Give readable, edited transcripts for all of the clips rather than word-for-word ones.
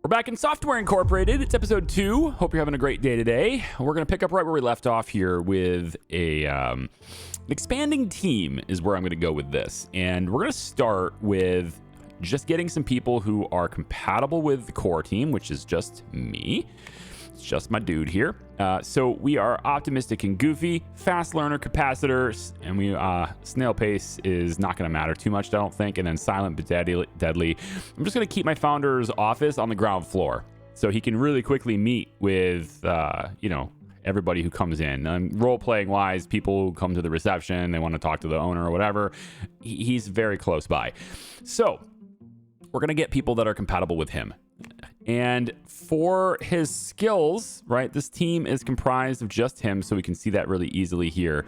We're back in Software Incorporated. It's episode 2. Hope you're having a great day today. We're going to pick up right where we left off here with an expanding team is where I'm going to go with this. And we're going to start with just getting some people who are compatible with the core team, which is just me. It's just my dude here. So we are optimistic and goofy, fast learner capacitors, and we snail pace is not going to matter too much, I don't think. And then silent but deadly. I'm just going to keep my founder's office on the ground floor, so he can really quickly meet with everybody who comes in. Role-playing wise, people who come to the reception, they want to talk to the owner or whatever. He's very close by. So we're going to get people that are compatible with him. And for his skills, right, this team is comprised of just him, so we can see that really easily here.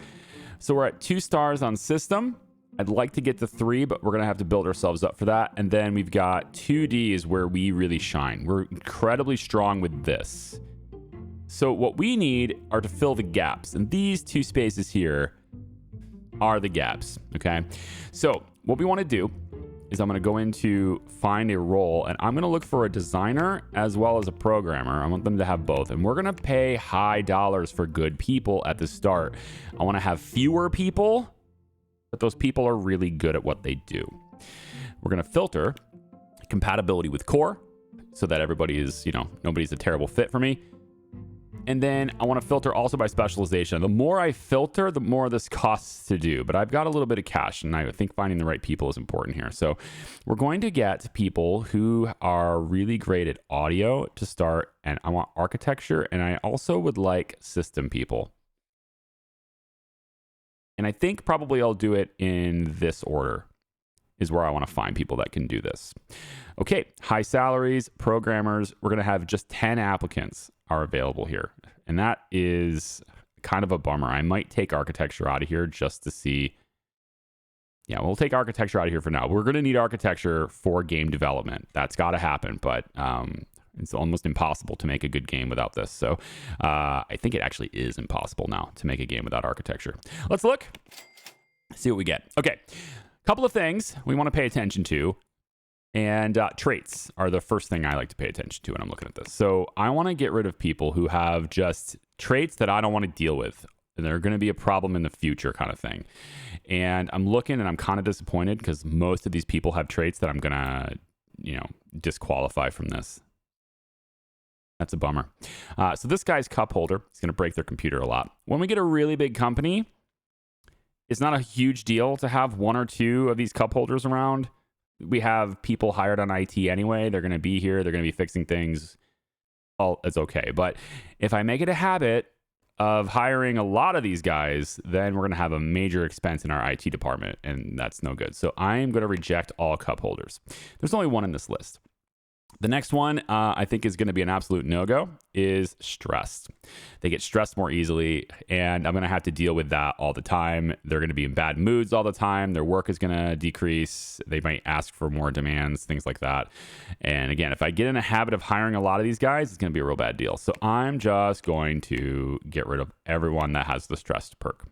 So we're at 2 stars on system. I'd like to get to 3, but we're going to have to build ourselves up for that. And then we've got 2Ds where we really shine. We're incredibly strong with this. So what we need are to fill the gaps. And these 2 spaces here are the gaps, okay? So what we want to do is I'm going to go into find a role, and I'm going to look for a designer as well as a programmer. I want them to have both, and we're going to pay high dollars for good people at the start. I want to have fewer people, but those people are really good at what they do. We're going to filter compatibility with core so that everybody is, nobody's a terrible fit for me. And then I want to filter also by specialization. The more I filter, the more this costs to do. But I've got a little bit of cash, and I think finding the right people is important here. So we're going to get people who are really great at audio to start. And I want architecture, and I also would like system people. And I think probably I'll do it in this order is where I want to find people that can do this. Okay, high salaries, programmers. We're going to have just 10 applicants are available here. And that is kind of a bummer. I might take architecture out of here just to see. Yeah, we'll take architecture out of here for now. We're going to need architecture for game development. That's got to happen, but it's almost impossible to make a good game without this. So I think it actually is impossible now to make a game without architecture. Let's look, see what we get. Okay, couple of things we want to pay attention to. And traits are the first thing I like to pay attention to when I'm looking at this. So I want to get rid of people who have just traits that I don't want to deal with, and they're going to be a problem in the future kind of thing. And I'm looking, and I'm kind of disappointed because most of these people have traits that I'm going to, disqualify from this. That's a bummer. So this guy's cup holder is going to break their computer a lot. When we get a really big company, it's not a huge deal to have 1 or 2 of these cup holders around. We have people hired on IT anyway. They're going to be here. They're going to be fixing things. It's okay. But if I make it a habit of hiring a lot of these guys, then we're going to have a major expense in our IT department, and that's no good. So I'm going to reject all cup holders. There's only 1 in this list. The next one I think is going to be an absolute no-go is stressed. They get stressed more easily, and I'm going to have to deal with that all the time. They're going to be in bad moods all the time. Their work is going to decrease. They might ask for more demands, things like that. And again, if I get in a habit of hiring a lot of these guys, it's going to be a real bad deal. So I'm just going to get rid of everyone that has the stressed perk.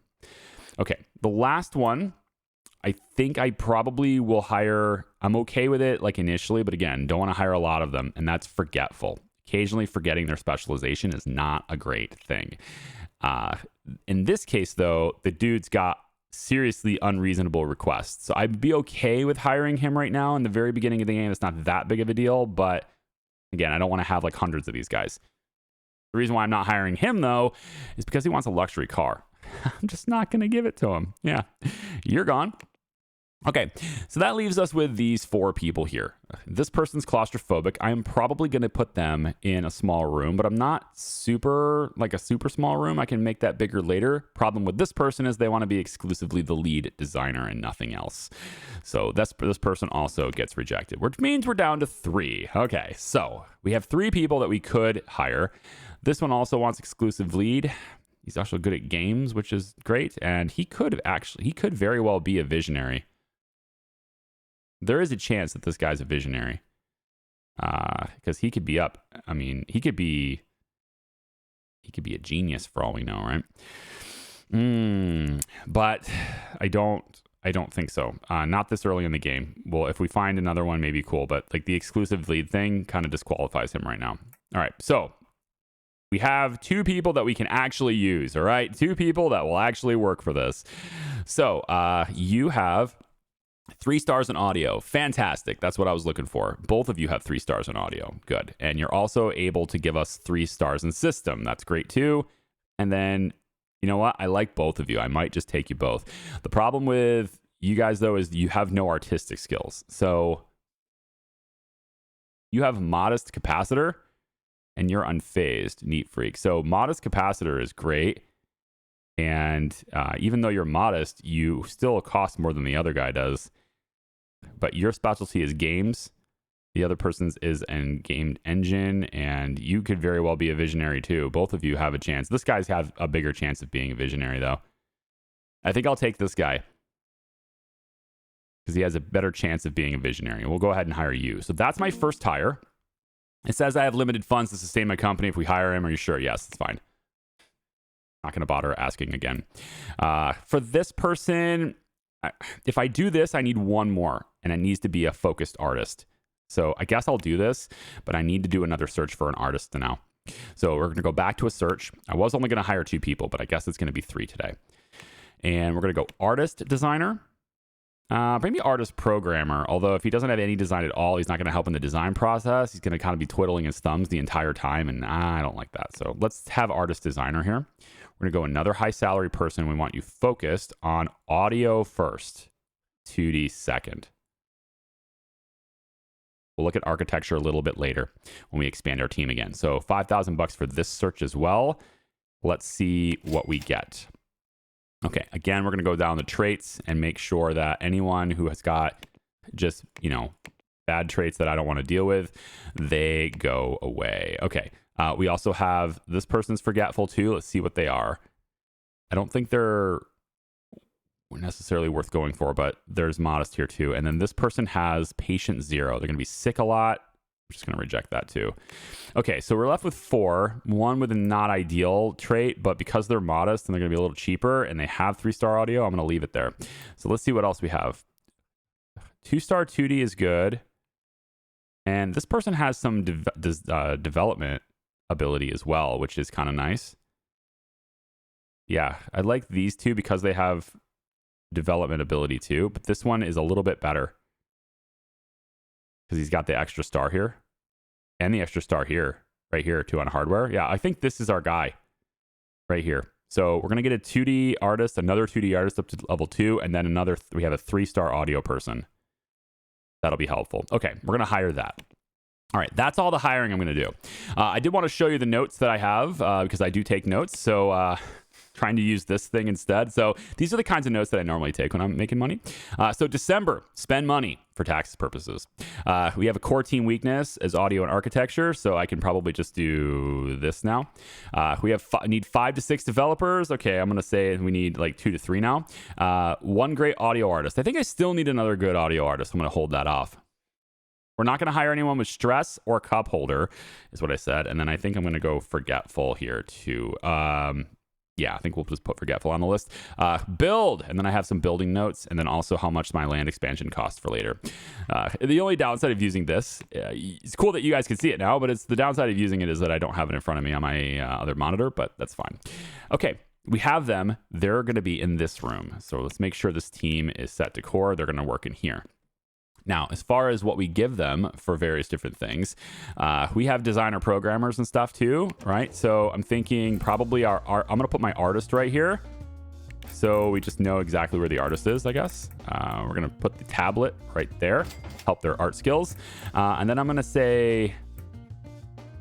Okay, the last one, I think I probably will hire. I'm okay with it like initially, but again, don't want to hire a lot of them, and that's forgetful. Occasionally forgetting their specialization is not a great thing. In this case, though, the dude's got seriously unreasonable requests. So I'd be okay with hiring him right now in the very beginning of the game. It's not that big of a deal, but again, I don't want to have like hundreds of these guys. The reason why I'm not hiring him, though, is because he wants a luxury car. I'm just not going to give it to him. Yeah, you're gone. Okay, so that leaves us with these 4 people here. This person's claustrophobic. I'm probably going to put them in a small room, but I'm not a super small room. I can make that bigger later. Problem with this person is they want to be exclusively the lead designer and nothing else. So this person also gets rejected, which means we're down to 3. Okay, so we have 3 people that we could hire. This one also wants exclusive lead. He's also good at games, which is great, and he could very well be a visionary. There is a chance that this guy's a visionary, because he could be up. I mean, he could be a genius for all we know, right? But I don't I don't think so. Not this early in the game. Well, if we find another one, maybe cool. But like the exclusive lead thing kind of disqualifies him right now. All right. So we have 2 people that we can actually use. All right. 2 people that will actually work for this. So you have 3 stars in audio. Fantastic. That's what I was looking for. Both of you have 3 stars in audio. Good. And you're also able to give us 3 stars in system. That's great too. And then, you know what? I like both of you. I might just take you both. The problem with you guys, though, is you have no artistic skills. So you have modest capacitor and you're unfazed, neat freak. So modest capacitor is great. And even though you're modest, you still cost more than the other guy does. But your specialty is games. The other person's is an game engine, and you could very well be a visionary too. Both of you have a chance. This guy's have a bigger chance of being a visionary, though. I think I'll take this guy because he has a better chance of being a visionary. We'll go ahead and hire you. So that's my first hire. It says I have limited funds to sustain my company. If we hire him, are you sure? Yes, it's fine. Not going to bother asking again. For this person, if I do this, I need one more, and it needs to be a focused artist. So I guess I'll do this, but I need to do another search for an artist now. So we're going to go back to a search. I was only going to hire 2 people, but I guess it's going to be 3 today. And we're going to go artist designer. Maybe artist programmer, although if he doesn't have any design at all, he's not going to help in the design process. He's going to kind of be twiddling his thumbs the entire time, and I don't like that. So let's have artist designer here. We're going to go another high salary person. We want you focused on audio first, 2D second. We'll look at architecture a little bit later when we expand our team again. So $5,000 for this search as well. Let's see what we get. Okay, again, we're going to go down the traits and make sure that anyone who has got just, bad traits that I don't want to deal with, they go away. Okay, we also have this person's forgetful too. Let's see what they are. I don't think they're necessarily worth going for, but there's modest here too. And then this person has patient 0. They're going to be sick a lot. I'm just going to reject that too. Okay, so we're left with 4. One with a not ideal trait, but because they're modest and they're going to be a little cheaper and they have 3-star audio, I'm going to leave it there. So let's see what else we have. 2-star 2D is good. And this person has some development ability as well, which is kind of nice. Yeah, I like these 2 because they have development ability too, but this one is a little bit better because he's got the extra star here and the extra star here, right here too on hardware. Yeah, I think this is our guy right here. So we're going to get a 2D artist, another 2D artist up to level 2, and then another, we have a 3-star audio person. That'll be helpful. Okay, we're going to hire that. All right, that's all the hiring I'm going to do. I did want to show you the notes that I have because I do take notes. So trying to use this thing instead. So these are the kinds of notes that I normally take when I'm making money. So December, spend money for tax purposes. We have a core team weakness as audio and architecture. So I can probably just do this now. We have need 5 to 6 developers. Okay, I'm going to say we need like 2 to 3 now. 1 great audio artist. I think I still need another good audio artist. I'm going to hold that off. We're not going to hire anyone with stress or cup holder is what I said. And then I think I'm going to go forgetful here too. Yeah, I think we'll just put forgetful on the list. Build, and then I have some building notes, and then also how much my land expansion costs for later. The only downside of using this, it's cool that you guys can see it now, but it's the downside of using it is that I don't have it in front of me on my other monitor, but that's fine. Okay, we have them. They're going to be in this room. So let's make sure this team is set to core. They're going to work in here. Now, as far as what we give them for various different things, we have designer programmers and stuff too, right? So I'm thinking probably I'm going to put my artist right here. So we just know exactly where the artist is, I guess. We're going to put the tablet right there, help their art skills. And then I'm going to say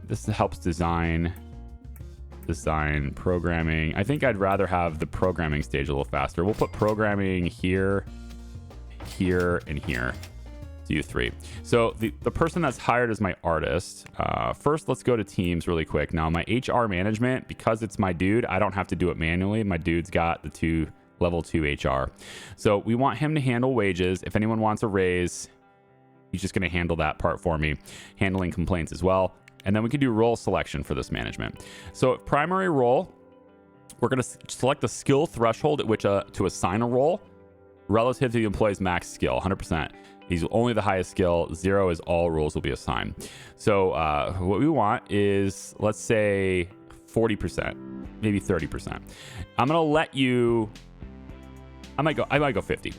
this helps design programming. I think I'd rather have the programming stage a little faster. We'll put programming here, here, and here. You 3. So the person that's hired as my artist, first let's go to teams really quick. Now my HR management, because it's my dude, I don't have to do it manually. My dude's got the level 2 HR. So we want him to handle wages. If anyone wants a raise, he's just going to handle that part for me, handling complaints as well. And then we can do role selection for this management. So primary role, we're going to select the skill threshold at which to assign a role. relative to the employee's max skill, 100%. He's only the highest skill. 0 is all rules will be assigned. So what we want is, let's say 40%, maybe 30%. I'm going to let you, I might go 50.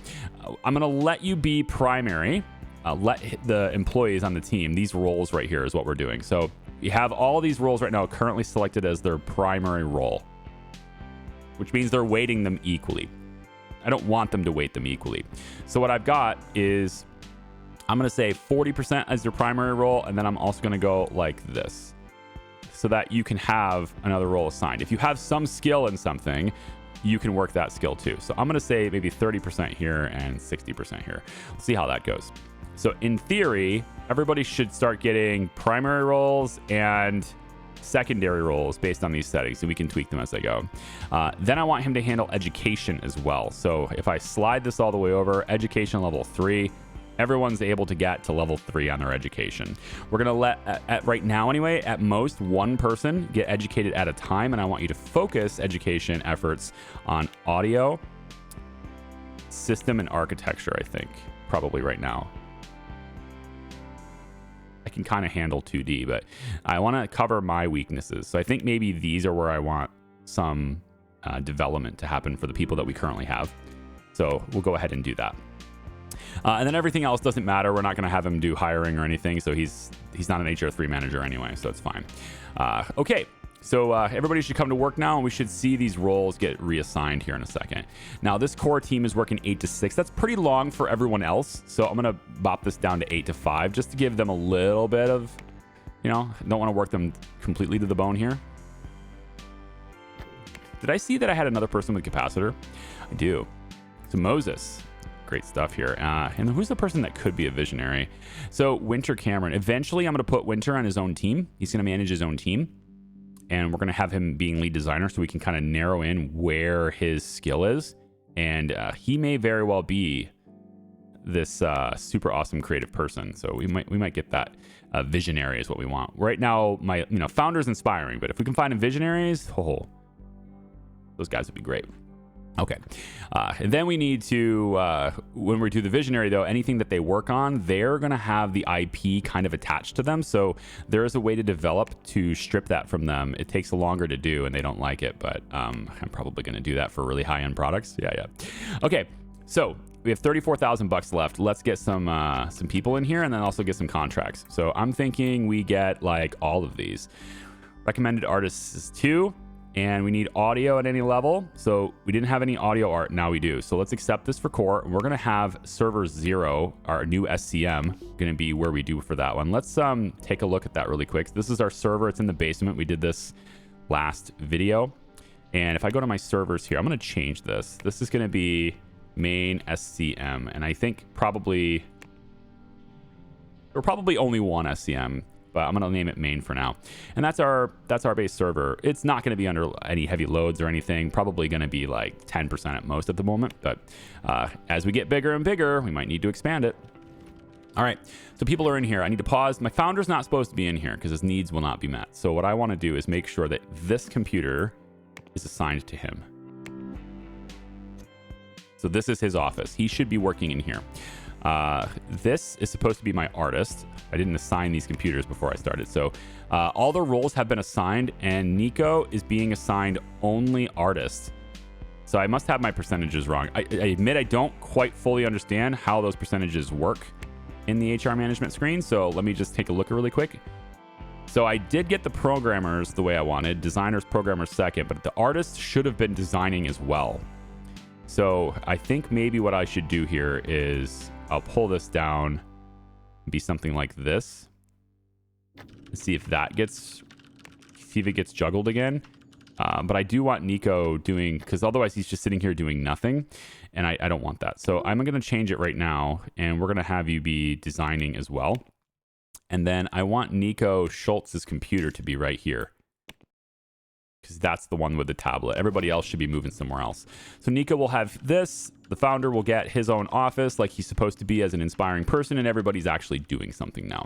I'm going to let you be primary. Let the employees on the team, these roles right here is what we're doing. So you have all these roles right now currently selected as their primary role, which means they're weighting them equally. I don't want them to weight them equally. So what I've got is, I'm going to say 40% as your primary role, and then I'm also going to go like this so that you can have another role assigned. If you have some skill in something, you can work that skill too. So I'm going to say maybe 30% here and 60% here. Let's see how that goes. So in theory, everybody should start getting primary roles and secondary roles based on these settings, and we can tweak them as they go. Then I want him to handle education as well. So if I slide this all the way over, education level 3, everyone's able to get to level 3 on their education. We're going to let, at right now anyway, at most one person get educated at a time, and I want you to focus education efforts on audio, system, and architecture, I think, probably right now. I can kind of handle 2D, but I want to cover my weaknesses. So I think maybe these are where I want some development to happen for the people that we currently have. So we'll go ahead and do that. And then everything else doesn't matter. We're not going to have him do hiring or anything. So he's not an HR3 manager anyway, so it's fine. Okay. So everybody should come to work now, and we should see these roles get reassigned here in a second. Now, this core team is working 8 to 6. That's pretty long for everyone else. So I'm going to bop this down to 8 to 5 just to give them a little bit of, don't want to work them completely to the bone here. Did I see that I had another person with capacitor? I do. So Moses. Great stuff here. And who's the person that could be a visionary? So Winter Cameron. Eventually, I'm going to put Winter on his own team. He's going to manage his own team. And we're going to have him being lead designer so we can kind of narrow in where his skill is. And he may very well be this super awesome creative person. So we might get that. Visionary is what we want. Right now, my founder's inspiring, but if we can find visionaries, those guys would be great. Okay. And then we need to, when we do the visionary though, anything that they work on, they're going to have the IP kind of attached to them. So there is a way to develop to strip that from them. It takes longer to do and they don't like it, but I'm probably going to do that for really high-end products. Yeah. Okay. So we have $34,000 left. Let's get some people in here and then also get some contracts. So I'm thinking we get like all of these. Recommended artists is 2. And we need audio at any level. So we didn't have any audio art. Now we do. So let's accept this for core. We're going to have server 0, our new SCM, going to be where we do for that one. Let's take a look at that really quick. This is our server. It's in the basement. We did this last video. And if I go to my servers here, I'm going to change this. This is going to be main SCM. And I think probably only one SCM. But I'm going to name it main for now. And that's our base server. It's not going to be under any heavy loads or anything. Probably going to be like 10% at most at the moment. But as we get bigger and bigger, we might need to expand it. All right. So people are in here. I need to pause. My founder's not supposed to be in here because his needs will not be met. So what I want to do is make sure that this computer is assigned to him. So this is his office. He should be working in here. This is supposed to be my artist. I didn't assign these computers before I started. So all the roles have been assigned and Nico is being assigned only artist. So I must have my percentages wrong. I admit I don't quite fully understand how those percentages work in the HR management screen. So let me just take a look really quick. So I did get the programmers the way I wanted, designers, programmers second, but the artists should have been designing as well. So I think maybe what I should do here is I'll pull this down and be something like this. See if it gets juggled again. But I do want Nico doing, because otherwise he's just sitting here doing nothing. And I don't want that. So I'm going to change it right now. And we're going to have you be designing as well. And then I want Nico Schultz's computer to be right here, because that's the one with the tablet. Everybody else should be moving somewhere else. So Nico will have this. The founder will get his own office like he's supposed to be as an inspiring person, and everybody's actually doing something now.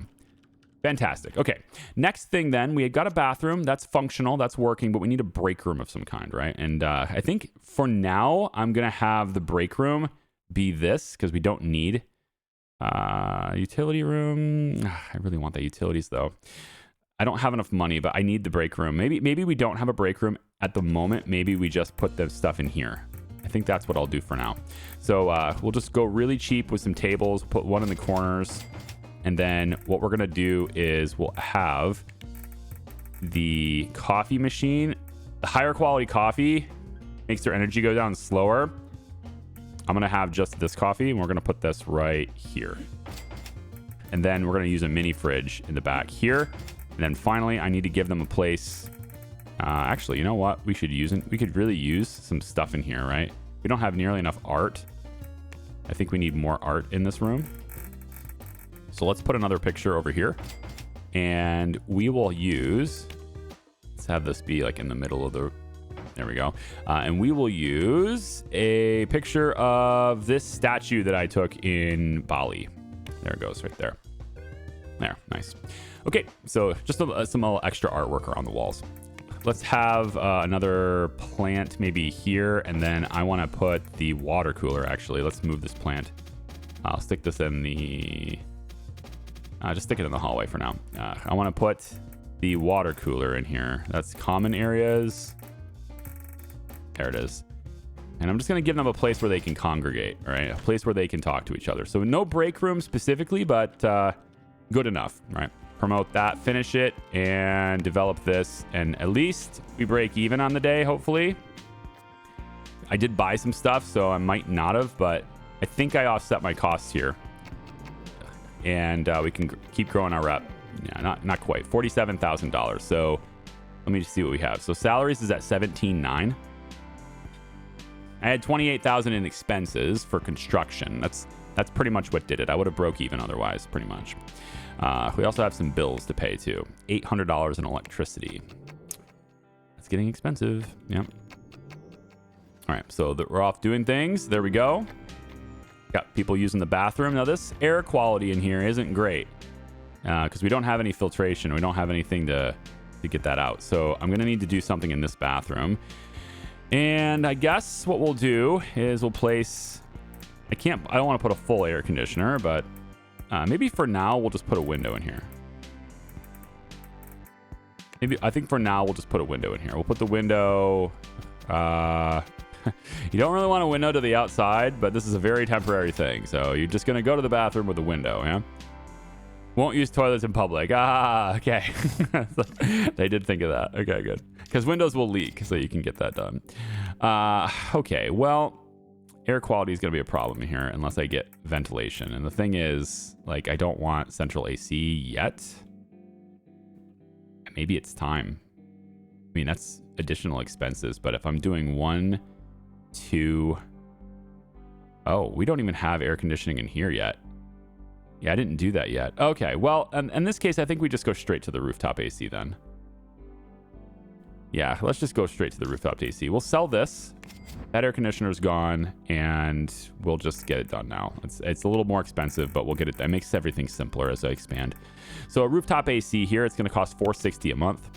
Fantastic. Okay. Next thing then, we had got a bathroom. That's functional. That's working, but we need a break room of some kind, right? And I think for now, I'm going to have the break room be this because we don't need utility room. I really want that utilities though. I don't have enough money, but I need the break room. Maybe we don't have a break room at the moment. Maybe we just put the stuff in here. I think that's what I'll do for now. So we'll just go really cheap with some tables, put one in the corners. And then what we're going to do is we'll have the coffee machine. The higher quality coffee makes their energy go down slower. I'm going to have just this coffee, and we're going to put this right here. And then we're going to use a mini fridge in the back here. And then finally, I need to give them a place. Actually, you know what? We could really use some stuff in here, right? We don't have nearly enough art. I think we need more art in this room. So let's put another picture over here. And we will use... Let's have this be like in the middle of the... There we go. And we will use a picture of this statue that I took in Bali. There it goes right there. There, nice. Okay, so just some little extra artwork around the walls. Let's have another plant maybe here, and then I want to put the water cooler, actually. Let's move this plant. I'll stick this in the... just stick it in the hallway for now. I want to put the water cooler in here. That's common areas. There it is. And I'm just going to give them a place where they can congregate, all right? A place where they can talk to each other. So no break room specifically, but good enough, right? Promote that, finish it, and develop this. And at least we break even on the day, hopefully. I did buy some stuff, so I might not have, but I think I offset my costs here. And we can keep growing our rep. Yeah, not quite. $47,000. So let me just see what we have. So salaries is at $17,900. I had $28,000 in expenses for construction. That's pretty much what did it. I would have broke even otherwise, pretty much. We also have some bills to pay too. $800 in electricity. That's getting expensive. Yep. All right, so we're off doing things. There we go. Got people using the bathroom. Now this air quality in here isn't great because we don't have any filtration. We don't have anything to get that out. So I'm gonna need to do something in this bathroom. And I guess what we'll do is we'll place, I don't want to put a full air conditioner, but maybe for now we'll just put a window in here. I think for now we'll just put a window in here. We'll put the window, you don't really want a window to the outside, but this is a very temporary thing. So you're just going to go to the bathroom with a window, yeah? Won't use toilets in public. Okay. They did think of that. Okay, good. Because windows will leak, so you can get that done. Okay, well, air quality is going to be a problem here unless I get ventilation. And the thing is, like, I don't want central AC yet. Maybe it's time. I mean, that's additional expenses, but if I'm doing 1, 2... Oh, we don't even have air conditioning in here yet. Yeah, I didn't do that yet. Okay, well, in this case, I think we just go straight to the rooftop AC then. Yeah, let's just go straight to the rooftop AC. We'll sell this. That air conditioner's gone, and we'll just get it done now. It's a little more expensive, but we'll get it. That makes everything simpler as I expand. So a rooftop AC here, it's going to cost $460 a month.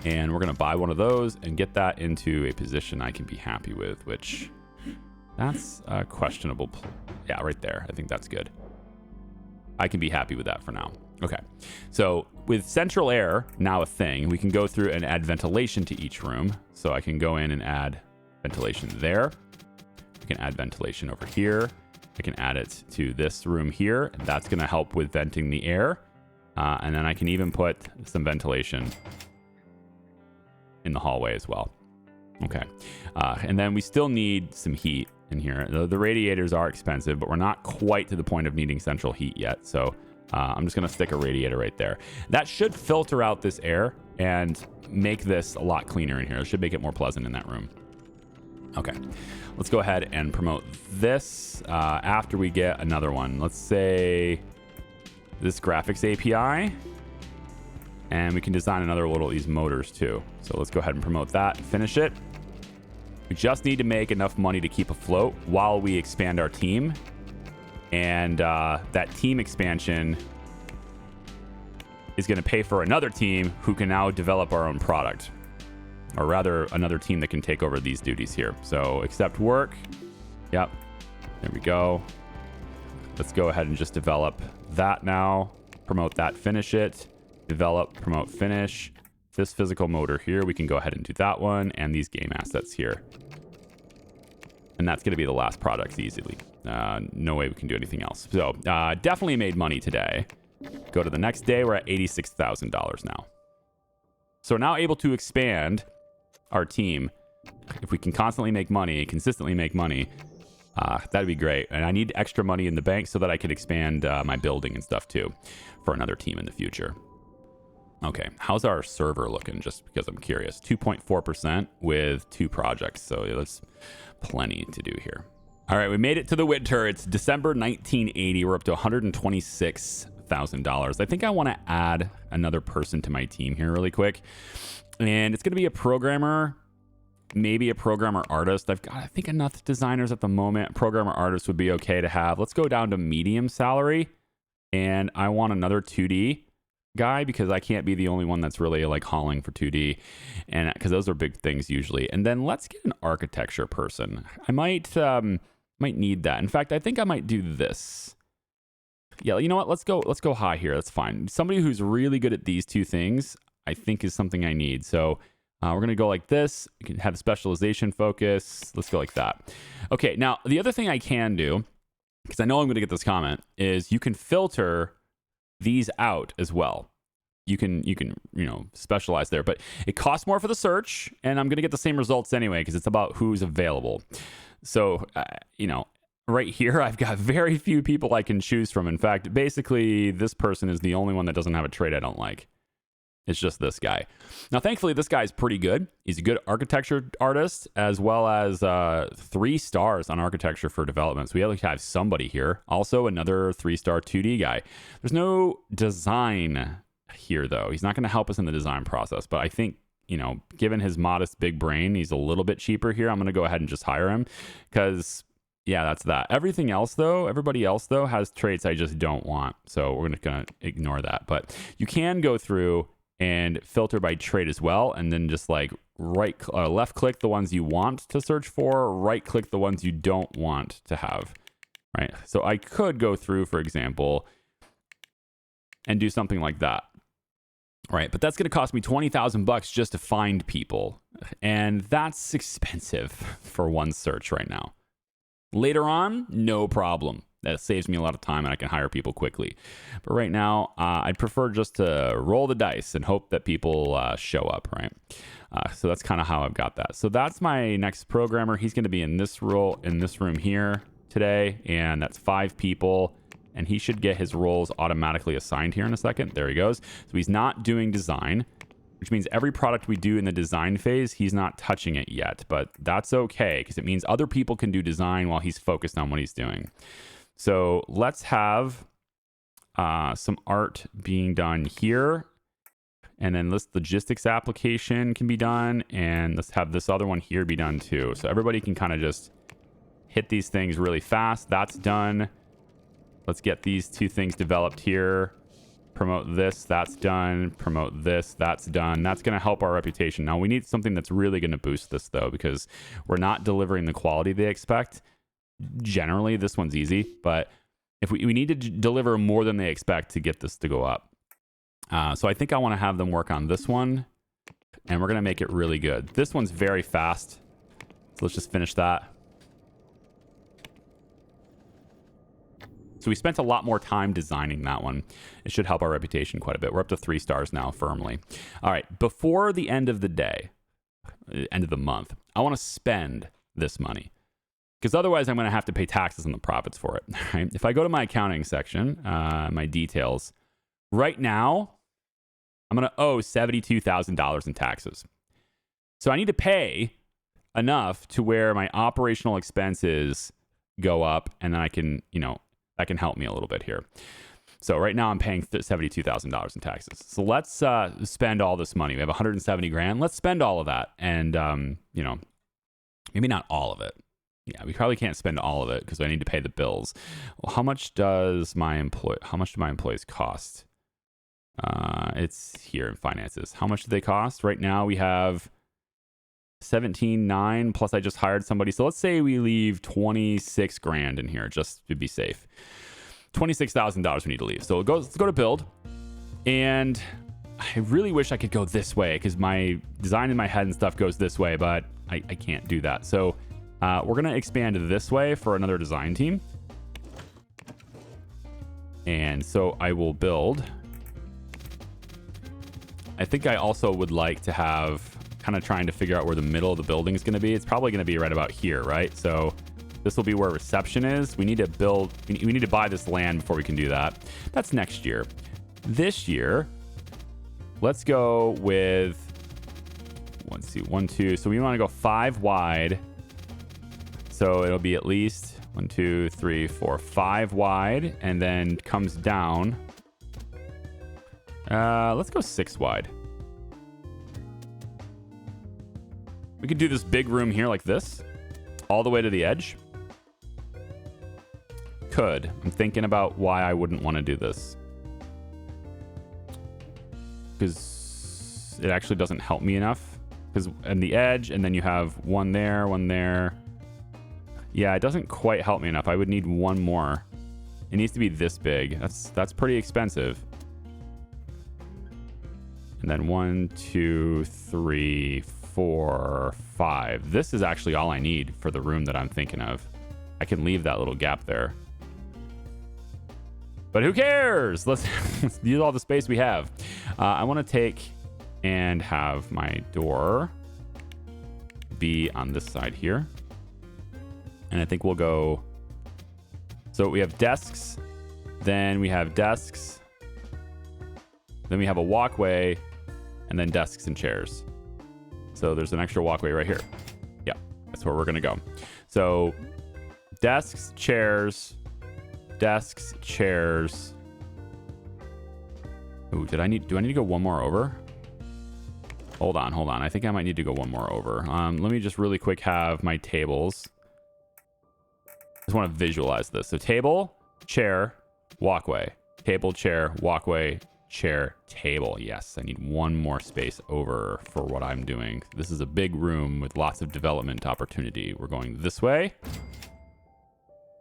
And we're going to buy one of those and get that into a position I can be happy with, which that's questionable. Yeah, right there. I think that's good. I can be happy with that for now. Okay. So with central air now a thing, we can go through and add ventilation to each room. So I can go in and add ventilation there. We can add ventilation over here. I can add it to this room here. And that's going to help with venting the air. And then I can even put some ventilation in the hallway as well. Okay. And then we still need some heat in here. The radiators are expensive, but we're not quite to the point of needing central heat yet. So I'm just going to stick a radiator right there. That should filter out this air and make this a lot cleaner in here. It should make it more pleasant in that room. Okay. Let's go ahead and promote this after we get another one. Let's say this graphics API. And we can design another little these motors too. So let's go ahead and promote that and finish it. We just need to make enough money to keep afloat while we expand our team. And that team expansion is going to pay for another team who can now develop our own product. Or rather, another team that can take over these duties here. So accept work. Yep. There we go. Let's go ahead and just develop that now. Promote that, finish it. Develop, promote, finish. This physical motor here, we can go ahead and do that one, and these game assets here. And that's going to be the last products easily. No way we can do anything else. So definitely made money today. Go to the next day. We're at $86,000 now. So we're now able to expand our team. If we can constantly make money, consistently make money, that'd be great. And I need extra money in the bank so that I can expand my building and stuff too for another team in the future. Okay, how's our server looking? Just because I'm curious. 2.4% with 2 projects. So that's plenty to do here. All right, we made it to the winter. It's December 1980. We're up to $126,000. I think I want to add another person to my team here really quick. And it's going to be a programmer, maybe a programmer artist. I've got, I think, enough designers at the moment. Programmer artist would be okay to have. Let's go down to medium salary. And I want another 2D guy because I can't be the only one that's really like hauling for 2D, and because those are big things usually. And then let's get an architecture person. I might need that. In fact, I think I might do this. Yeah, you know what? Let's go high here. That's fine. Somebody who's really good at these two things, I think, is something I need. So we're gonna go like this. You can have specialization focus. Let's go like that. Okay. Now the other thing I can do, because I know I'm gonna get this comment, is you can filter these out as well. You can specialize there, but it costs more for the search, and I'm going to get the same results anyway because it's about who's available. So right here I've got very few people I can choose from. In fact, basically this person is the only one that doesn't have a trait I don't like. It's just this guy. Now, thankfully, this guy is pretty good. He's a good architecture artist, as well as 3 stars on architecture for development. So we have to have somebody here. Also, another 3-star 2D guy. There's no design here, though. He's not going to help us in the design process. But I think, given his modest big brain, he's a little bit cheaper here. I'm going to go ahead and just hire him because, yeah, that's that. Everybody else, though, has traits I just don't want. So we're going to ignore that. But you can go through and filter by trait as well, and then just like left click the ones you want to search for, right click the ones you don't want to have, right? So I could go through, for example, and do something like that, right? But that's going to cost me $20,000 just to find people, and that's expensive for one search right now. Later on, no problem. That saves me a lot of time and I can hire people quickly. But right now, I'd prefer just to roll the dice and hope that people show up, right? So that's kind of how I've got that. So that's my next programmer. He's going to be in this role, in this room here today. And that's 5 people. And he should get his roles automatically assigned here in a second. There he goes. So he's not doing design, which means every product we do in the design phase, he's not touching it yet. But that's okay because it means other people can do design while he's focused on what he's doing. So let's have some art being done here. And then this logistics application can be done. And let's have this other one here be done too. So everybody can kind of just hit these things really fast. That's done. Let's get these 2 things developed here. Promote this. That's done. Promote this. That's done. That's going to help our reputation. Now we need something that's really going to boost this though, because we're not delivering the quality they expect. Generally, this one's easy, but if we need to deliver more than they expect to get this to go up. So I think I want to have them work on this one, and we're going to make it really good. This one's very fast, so let's just finish that. So we spent a lot more time designing that one. It should help our reputation quite a bit. We're up to 3 stars now firmly. All right, before the end of the day, end of the month, I want to spend this money, because otherwise I'm going to have to pay taxes on the profits for it. Right? If I go to my accounting section, my details, right now, I'm going to owe $72,000 in taxes. So I need to pay enough to where my operational expenses go up, and then I can, that can help me a little bit here. So right now I'm paying $72,000 in taxes. So let's spend all this money. We have 170 grand. Let's spend all of that. And, maybe not all of it. Yeah, we probably can't spend all of it because I need to pay the bills. Well, how much do my employees cost? It's here in finances. How much do they cost? Right now we have 17.9 plus I just hired somebody. So let's say we leave 26 grand in here just to be safe. $26,000 we need to leave. So let's go to build. And I really wish I could go this way because my design in my head and stuff goes this way, but I can't do that. So we're going to expand this way for another design team. And so I will build. I think I also would like to have kind of trying to figure out where the middle of the building is going to be. It's probably going to be right about here, right? So this will be where reception is. We need to build, we need to buy this land before we can do that. That's next year. This year, let's go with, let's see, 1, 2. So we want to go 5 wide. So it'll be at least 1, 2, 3, 4, 5 wide, and then comes down. Let's go 6 wide. We could do this big room here like this, all the way to the edge. Could. I'm thinking about why I wouldn't want to do this. Because it actually doesn't help me enough. Because on the edge, and then you have one there, one there. Yeah, it doesn't quite help me enough. I would need one more. It needs to be this big. That's pretty expensive. And then 1, 2, 3, 4, 5. This is actually all I need for the room that I'm thinking of. I can leave that little gap there. But who cares? Let's use all the space we have. I want to take and have my door be on this side here. And I think we'll go... So we have desks. Then we have desks. Then we have a walkway. And then desks and chairs. So there's an extra walkway right here. Yeah, that's where we're going to go. So desks, chairs, desks, chairs. Ooh, do I need to go one more over? Hold on. I think I might need to go one more over. Let me just really quick have my tables. I just want to visualize this. So table, chair, walkway. Table, chair, walkway, chair, table. Yes, I need one more space over for what I'm doing. This is a big room with lots of development opportunity. We're going this way.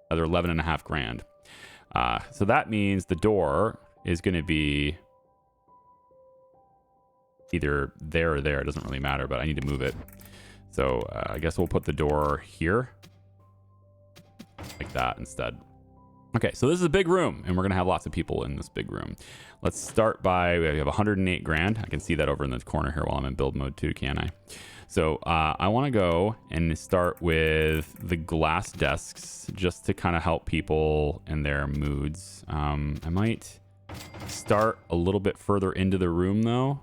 Another 11.5 grand. So that means the door is going to be either there or there. It doesn't really matter, but I need to move it. So I guess we'll put the door here. Like that instead. Okay, so this is a big room, and we're going to have lots of people in this big room. Let's start by, we have 108 grand. I can see that over in the corner here while I'm in build mode too, can I? So I want to go and start with the glass desks just to kind of help people in their moods. I might start a little bit further into the room though.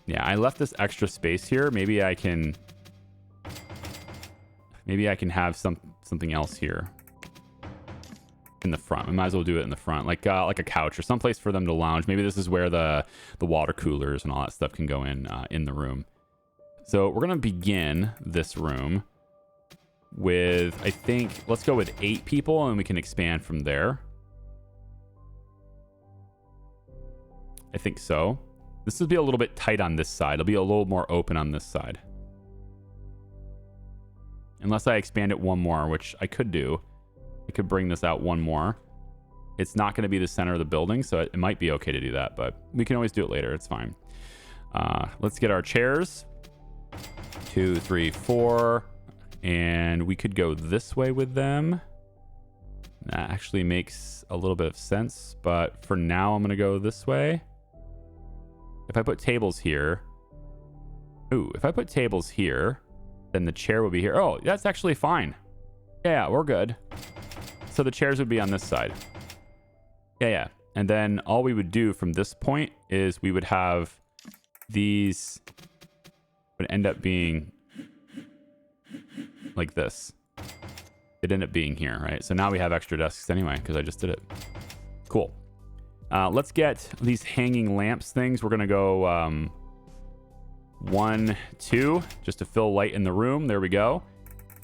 Yeah, I left this extra space here. Maybe I can have something else here in the front. We might as well do it in the front, like a couch or someplace for them to lounge. Maybe this is where the water coolers and all that stuff can go in the room. So we're gonna begin this room with, I think, let's go with 8 people, and we can expand from there. I think so. This will be a little bit tight on this side. It'll be a little more open on this side. Unless I expand it one more, which I could do. I could bring this out one more. It's not going to be the center of the building, so it might be okay to do that, but we can always do it later. It's fine. Let's get our chairs. 2, 3, 4. And we could go this way with them. That actually makes a little bit of sense, but for now, I'm going to go this way. If I put tables here... Ooh, if I put tables here... then the chair will be here. Oh, that's actually fine. Yeah, we're good. So the chairs would be on this side. Yeah. And then all we would do from this point is we would have these would end up being like this. It'd end up being here, right? So now we have extra desks anyway because I just did it. Cool. Let's get these hanging lamps things. We're going to go 1, 2, just to fill light in the room. There we go.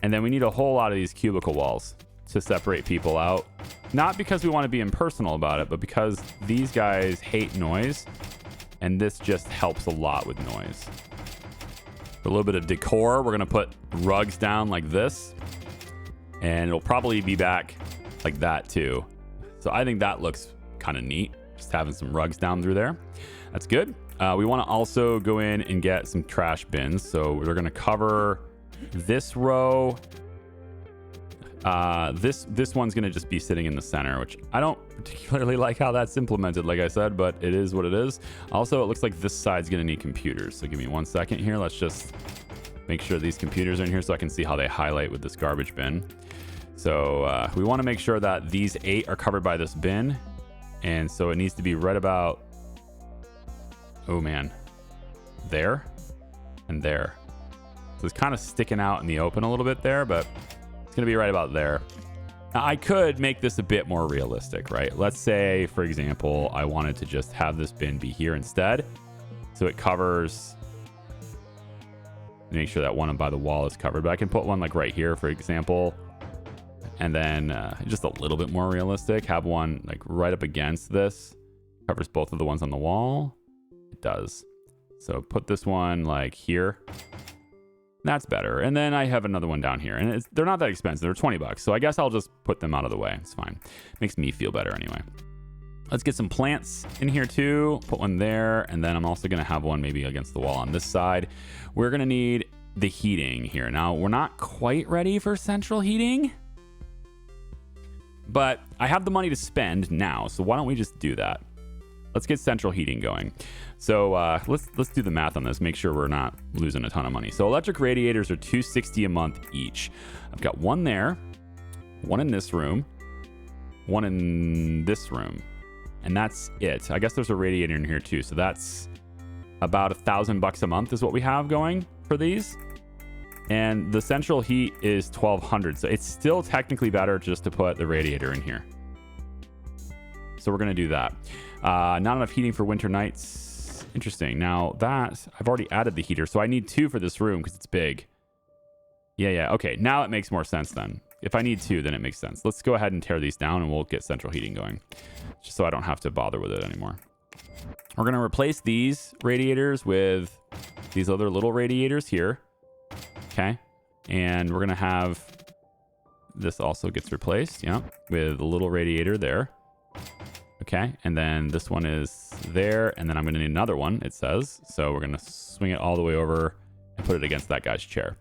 And then we need a whole lot of these cubicle walls to separate people out. Not because we want to be impersonal about it, but because these guys hate noise. And this just helps a lot with noise. For a little bit of decor, we're going to put rugs down like this. And it'll probably be back like that too. So I think that looks kind of neat. Just having some rugs down through there. That's good. We want to also go in and get some trash bins. So we're going to cover this row. This one's going to just be sitting in the center, which I don't particularly like how that's implemented, like I said, but it is what it is. Also, it looks like this side's going to need computers. So give me 1 second here. Let's just make sure these computers are in here so I can see how they highlight with this garbage bin. So we want to make sure that these 8 are covered by this bin. And so it needs to be right about, oh man, there and there. So it's kind of sticking out in the open a little bit there, but it's going to be right about there. Now, I could make this a bit more realistic, right? Let's say, for example, I wanted to just have this bin be here instead. So it covers, make sure that one by the wall is covered. But I can put one like right here, for example. And then just a little bit more realistic, have one like right up against this. Covers both of the ones on the wall. It does. So put this one like here. That's better. And then I have another one down here. And they're not that expensive. They're 20 bucks. So I guess I'll just put them out of the way. It's fine. Makes me feel better anyway. Let's get some plants in here too. Put one there. And then I'm also going to have one maybe against the wall on this side. We're going to need the heating here. Now, we're not quite ready for central heating, but I have the money to spend now. So why don't we just do that? Let's get central heating going. So let's do the math on this. Make sure we're not losing a ton of money. So electric radiators are $260 a month each. I've got one there, one in this room, one in this room, and that's it. I guess there's a radiator in here too. So that's about $1,000 a month is what we have going for these. And the central heat is $1,200. So it's still technically better just to put the radiator in here. So we're going to do that. Not enough heating for winter nights. Interesting. Now that I've already added the heater, so I need 2 for this room because it's big. Yeah. Okay. Now it makes more sense then. If I need 2, then it makes sense. Let's go ahead and tear these down and we'll get central heating going just so I don't have to bother with it anymore. We're going to replace these radiators with these other little radiators here. Okay. And we're going to have this also gets replaced. Yeah. With a little radiator there. Okay, and then this one is there, and then I'm going to need another one, it says. So we're going to swing it all the way over and put it against that guy's chair.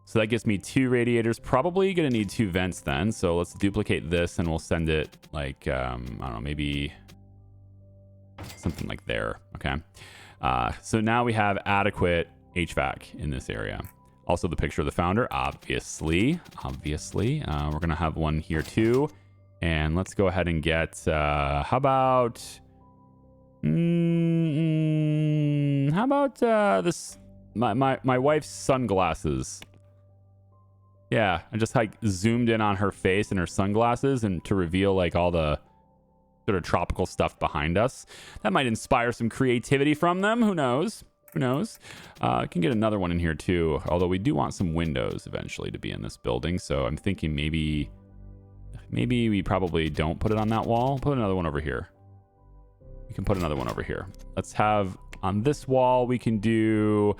So that gives me 2 radiators. Probably going to need 2 vents then. So let's duplicate this, and we'll send it like, I don't know, maybe something like there. Okay, so now we have adequate HVAC in this area. Also the picture of the founder, obviously. We're going to have one here too. And let's go ahead and get, how about this, my wife's sunglasses. Yeah, I just like zoomed in on her face and her sunglasses and to reveal like all the sort of tropical stuff behind us. That might inspire some creativity from them. Who knows? I can get another one in here too. Although we do want some windows eventually to be in this building. So I'm thinking maybe we probably don't put it on that wall. Put another one over here. We can put another one over here. Let's have on this wall, we can do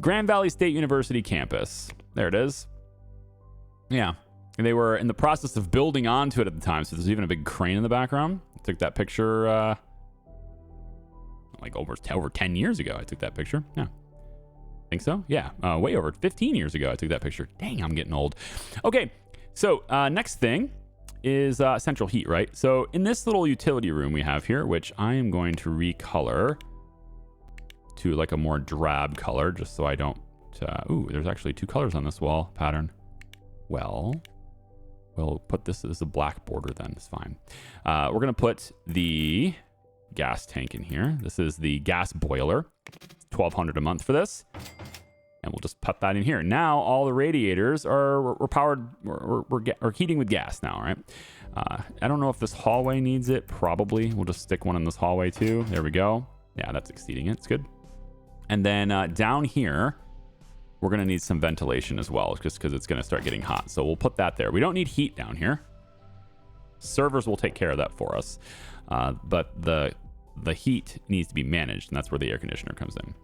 Grand Valley State University campus. There it is. Yeah. And they were in the process of building onto it at the time. So there's even a big crane in the background. I took that picture like over 10 years ago. I took that picture. Yeah. Think so? Yeah. Way over 15 years ago I took that picture. Dang, I'm getting old. Okay. So next thing is central heat, right? So in this little utility room we have here, which I am going to recolor to like a more drab color, just so I don't, ooh, there's actually 2 colors on this wall pattern. Well, we'll put this as a black border then, it's fine. We're going to put the gas tank in here. This is the gas boiler, $1,200 a month for this. And we'll just put that in here. Now all the radiators are powered, we're heating with gas now, right? I don't know if this hallway needs it. Probably. We'll just stick one in this hallway too. There we go. Yeah, that's exceeding it. It's good. And then down here, we're going to need some ventilation as well, just because it's going to start getting hot. So we'll put that there. We don't need heat down here. Servers will take care of that for us. But the heat needs to be managed, and that's where the air conditioner comes in.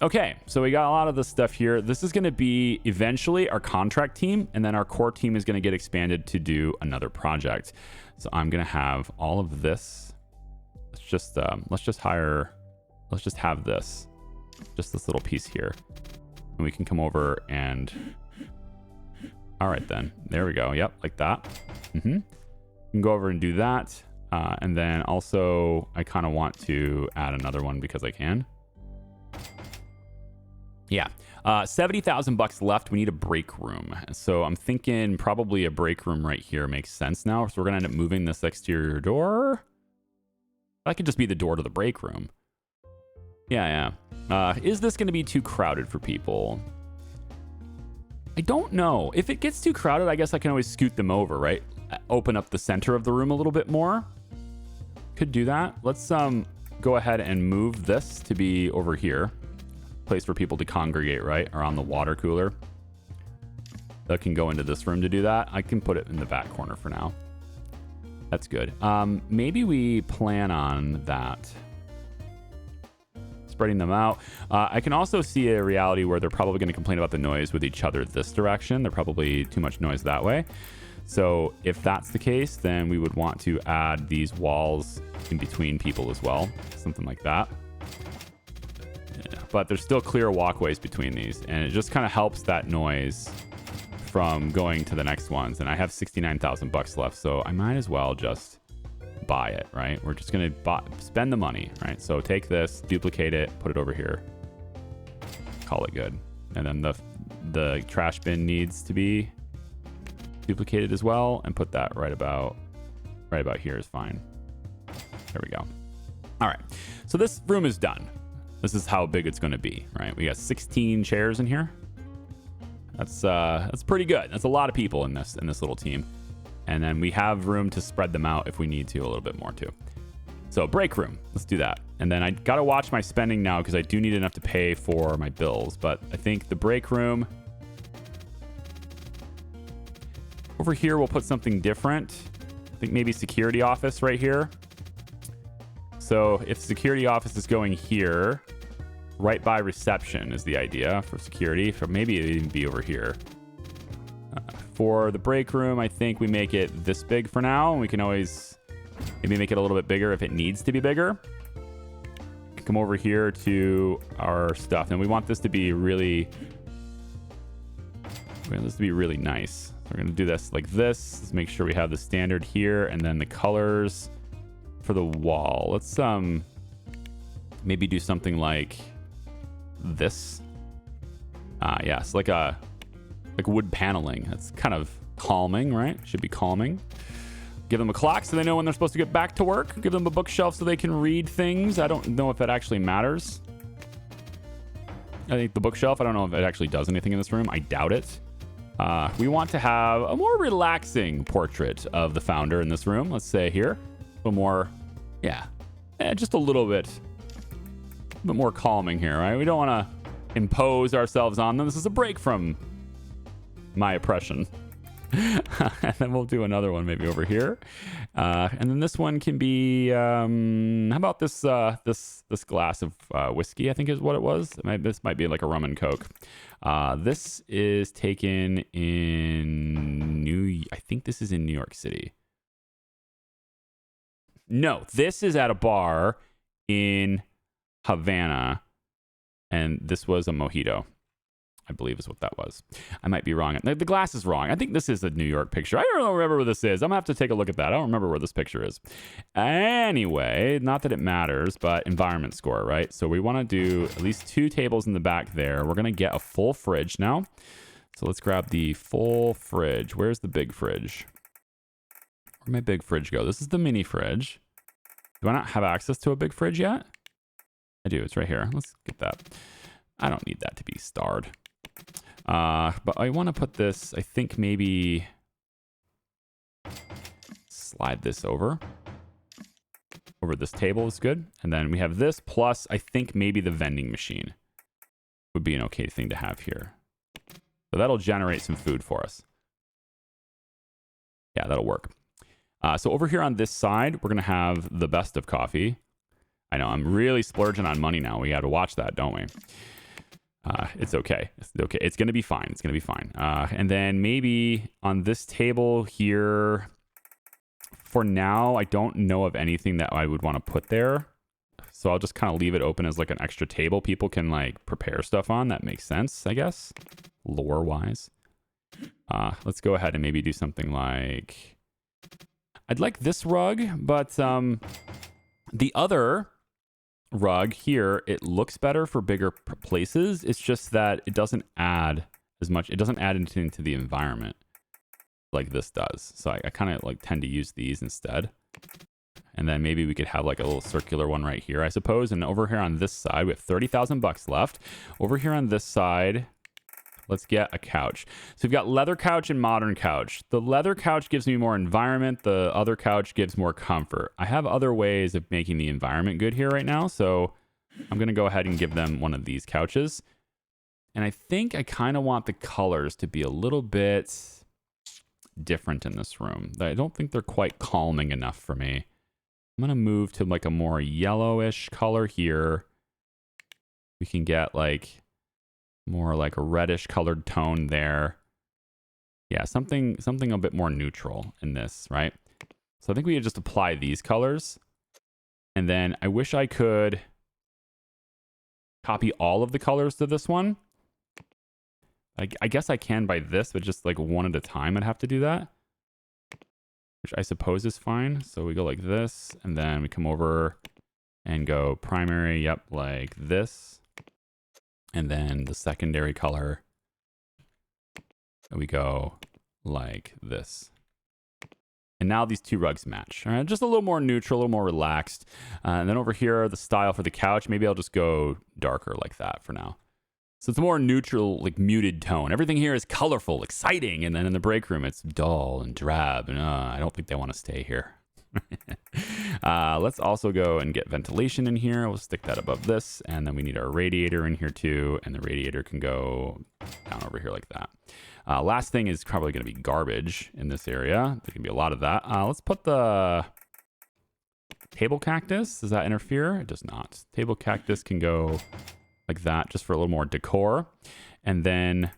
Okay, so we got a lot of this stuff here. This is going to be eventually our contract team, and then our core team is going to get expanded to do another project. So I'm going to have all of this. Let's just have this, just this little piece here, and we can come over and, all right then, there we go. Yep, like that. You can go over and do that, and then also I kind of want to add another one because I can. Yeah, 70,000 bucks left. We need a break room, so I'm thinking probably a break room right here makes sense now. So we're gonna end up moving this exterior door. That could just be the door to the break room. Yeah. Is this going to be too crowded for people? I don't know. If it gets too crowded, I guess I can always scoot them over, right? Open up the center of the room a little bit more. Could do that. Let's go ahead and move this to be over here. Place for people to congregate, right? Around the water cooler. That can go into this room to do that. I can put it in the back corner for now. That's good. Maybe we plan on that. Spreading them out. I can also see a reality where they're probably going to complain about the noise with each other this direction. They're probably too much noise that way. So if that's the case, then we would want to add these walls in between people as well. Something like that. Yeah, but there's still clear walkways between these, and it just kind of helps that noise from going to the next ones. And I have 69,000 bucks left, so I might as well just buy it, right? We're just gonna spend the money, right? So take this, duplicate it, put it over here, call it good. And then the trash bin needs to be duplicated as well, and put that right about here is fine. There we go. All right, so this room is done. This is how big it's going to be, right? We got 16 chairs in here. That's pretty good. That's a lot of people in this little team. And then we have room to spread them out if we need to a little bit more too. So break room, let's do that. And then I got to watch my spending now because I do need enough to pay for my bills. But I think the break room over here, we'll put something different. I think maybe security office right here. So if security office is going here, right by reception is the idea for security. For maybe it even be over here. For the break room, I think we make it this big for now, and we can always maybe make it a little bit bigger if it needs to be bigger. Come over here to our stuff, and we want this to be really nice. We're going to do this like this. Let's make sure we have the standard here, and then the colors for the wall. Let's maybe do something like this. Yes, like wood paneling. That's kind of calming, right? Should be calming. Give them a clock so they know when they're supposed to get back to work. Give them a bookshelf so they can read things. I don't know if that actually matters. I think the bookshelf, I don't know if it actually does anything in this room. I doubt it. We want to have a more relaxing portrait of the founder in this room. Let's say here. A little more, just a little bit more calming here, right? We don't want to impose ourselves on them. This is a break from my oppression. And then we'll do another one maybe over here. And then this one can be, how about this glass of whiskey, I think is what it was. This might be like a rum and coke. This is taken in I think this is in New York City. No, this is at a bar in Havana. And this was a mojito, I believe is what that was. I might be wrong. The glass is wrong. I think this is a New York picture. I don't remember where this is. I'm going to have to take a look at that. I don't remember where this picture is. Anyway, not that it matters, but environment score, right? So we want to do at least 2 tables in the back there. We're going to get a full fridge now. So let's grab the full fridge. Where's the big fridge? Where'd my big fridge go? This is the mini fridge. Do I not have access to a big fridge yet? I do. It's right here. Let's get that. I don't need that to be starred. But I want to put this, I think maybe slide this over this table is good. And then we have this plus I think maybe the vending machine would be an okay thing to have here. So that'll generate some food for us. Yeah, that'll work. So over here on this side, we're going to have the best of coffee. I know I'm really splurging on money now. We got to watch that, don't we? It's okay. It's okay. It's going to be fine. It's going to be fine. And then maybe on this table here, for now, I don't know of anything that I would want to put there. So I'll just kind of leave it open as like an extra table people can like prepare stuff on. That makes sense, I guess, lore-wise. Let's go ahead and maybe do something like... I'd like this rug, but the other rug here, it looks better for bigger places. It's just that it doesn't add as much. It doesn't add anything to the environment like this does. So I kind of like tend to use these instead. And then maybe we could have like a little circular one right here, I suppose. And over here on this side, we have 30,000 bucks left. Over here on this side, let's get a couch. So we've got leather couch and modern couch. The leather couch gives me more environment. The other couch gives more comfort. I have other ways of making the environment good here right now. So I'm going to go ahead and give them one of these couches. And I think I kind of want the colors to be a little bit different in this room. I don't think they're quite calming enough for me. I'm going to move to like a more yellowish color here. We can get like more like a reddish colored tone there. Yeah, something a bit more neutral in this, right? So I think we could just apply these colors. And then I wish I could copy all of the colors to this one. I guess I can by this, but just like one at a time I'd have to do that, which I suppose is fine. So we go like this, and then we come over and go primary, yep, like this. And then the secondary color, we go like this. And now these two rugs match. All right, just a little more neutral, a little more relaxed. And then over here, the style for the couch, maybe I'll just go darker like that for now. So it's a more neutral, like muted tone. Everything here is colorful, exciting. And then in the break room, it's dull and drab. And I don't think they want to stay here. Let's also go and get ventilation in here. We'll stick that above this. And then we need our radiator in here too. And the radiator can go down over here like that. Last thing is probably going to be garbage in this area. There can be a lot of that. Let's put the table cactus. Does that interfere? It does not. Table cactus can go like that just for a little more decor. And then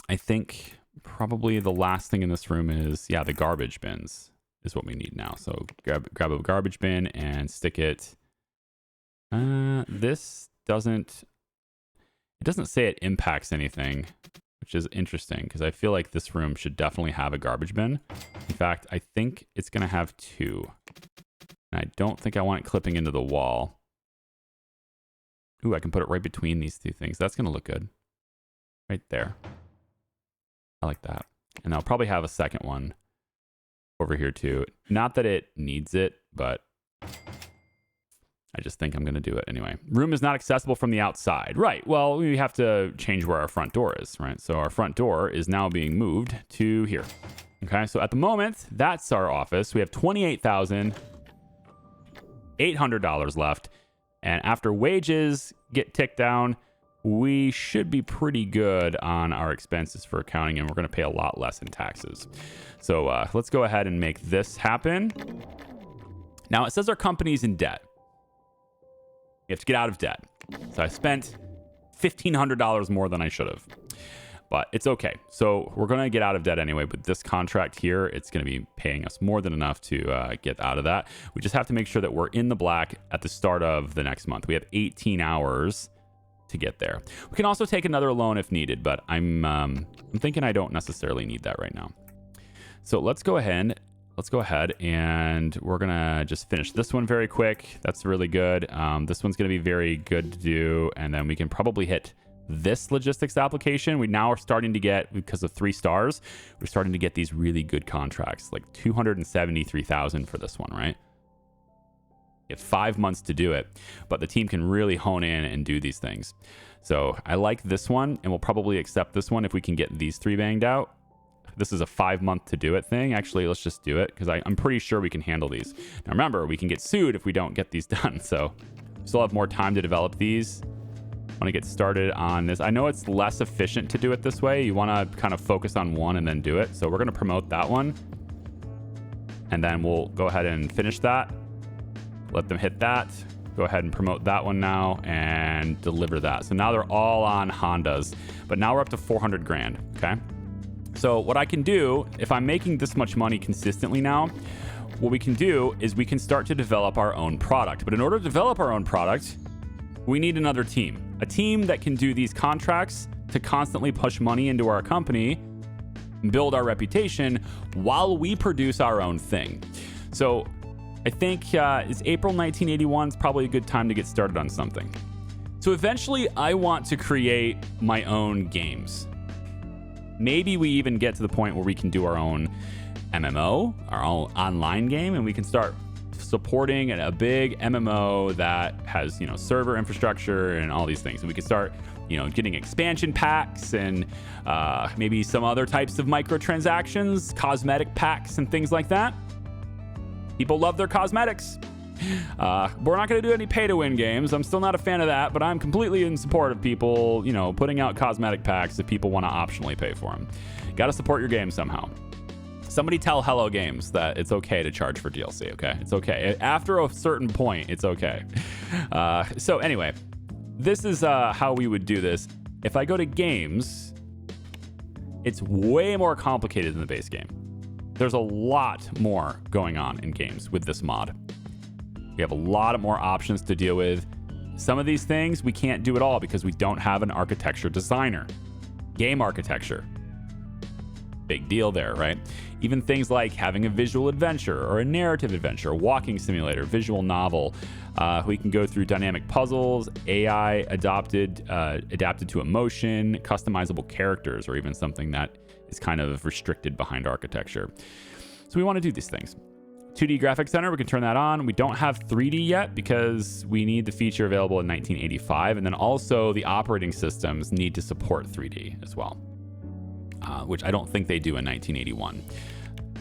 I think probably the last thing in this room is, yeah, the garbage bins is what we need now. So grab a garbage bin and stick it. This doesn't say it impacts anything, which is interesting because I feel like this room should definitely have a garbage bin. In fact, I think it's going to have two. And I don't think I want it clipping into the wall. Ooh, I can put it right between these two things. That's going to look good. Right there. I like that. And I'll probably have a second one over here too. Not that it needs it, but I just think I'm going to do it anyway. Room is not accessible from the outside. Right. Well, we have to change where our front door is, right? So our front door is now being moved to here. Okay. So at the moment, that's our office. We have $28,800 left. And after wages get ticked down, we should be pretty good on our expenses for accounting, and we're going to pay a lot less in taxes. So let's go ahead and make this happen. Now, it says our company's in debt. We have to get out of debt. So I spent $1,500 more than I should have. But it's okay. So we're going to get out of debt anyway. But this contract here, it's going to be paying us more than enough to get out of that. We just have to make sure that we're in the black at the start of the next month. We have 18 hours to get there. We can also take another loan if needed, but I'm thinking I don't necessarily need that right now. So let's go ahead and we're going to just finish this one very quick. That's really good. This one's going to be very good to do. And then we can probably hit this logistics application. We now are starting to get, because of 3 stars, we're starting to get these really good contracts, like 273,000 for this one, right? You have 5 months to do it, but the team can really hone in and do these things. So I like this one, and we'll probably accept this one if we can get these 3 banged out. This is a 5-month to do it thing. Actually, let's just do it because I'm pretty sure we can handle these. Now remember, we can get sued if we don't get these done. So we still have more time to develop these. I want to get started on this. I know it's less efficient to do it this way. You want to kind of focus on one and then do it. So we're going to promote that one. And then we'll go ahead and finish that. Let them hit that. go ahead and promote that one now and deliver that. So now they're all on Hondas, but now we're up to 400 grand. Okay. So what I can do, if I'm making this much money consistently now, what we can do is we can start to develop our own product. But in order to develop our own product, we need another team, a team that can do these contracts to constantly push money into our company, build our reputation while we produce our own thing. So I think it's April 1981 is probably a good time to get started on something. So eventually I want to create my own games. Maybe we even get to the point where we can do our own MMO, our own online game, and we can start supporting a big MMO that has, server infrastructure and all these things. And we can start, getting expansion packs and maybe some other types of microtransactions, cosmetic packs and things like that. People love their cosmetics. We're not going to do any pay-to-win games. I'm still not a fan of that, but I'm completely in support of people, putting out cosmetic packs if people want to optionally pay for them. Got to support your game somehow. Somebody tell Hello Games that it's okay to charge for DLC, okay? It's okay. After a certain point, it's okay. So anyway, this is how we would do this. If I go to games, it's way more complicated than the base game. There's a lot more going on in games with this mod. We have a lot more options to deal with. Some of these things we can't do at all because we don't have an architecture designer. Game architecture. Big deal there, right? Even things like having a visual adventure or a narrative adventure, walking simulator, visual novel. We can go through dynamic puzzles, AI adapted to emotion, customizable characters, or even something that is kind of restricted behind architecture. So we want to do these things. 2D Graphics Center, we can turn that on. We don't have 3D yet because we need the feature available in 1985. And then also the operating systems need to support 3D as well. Which I don't think they do in 1981.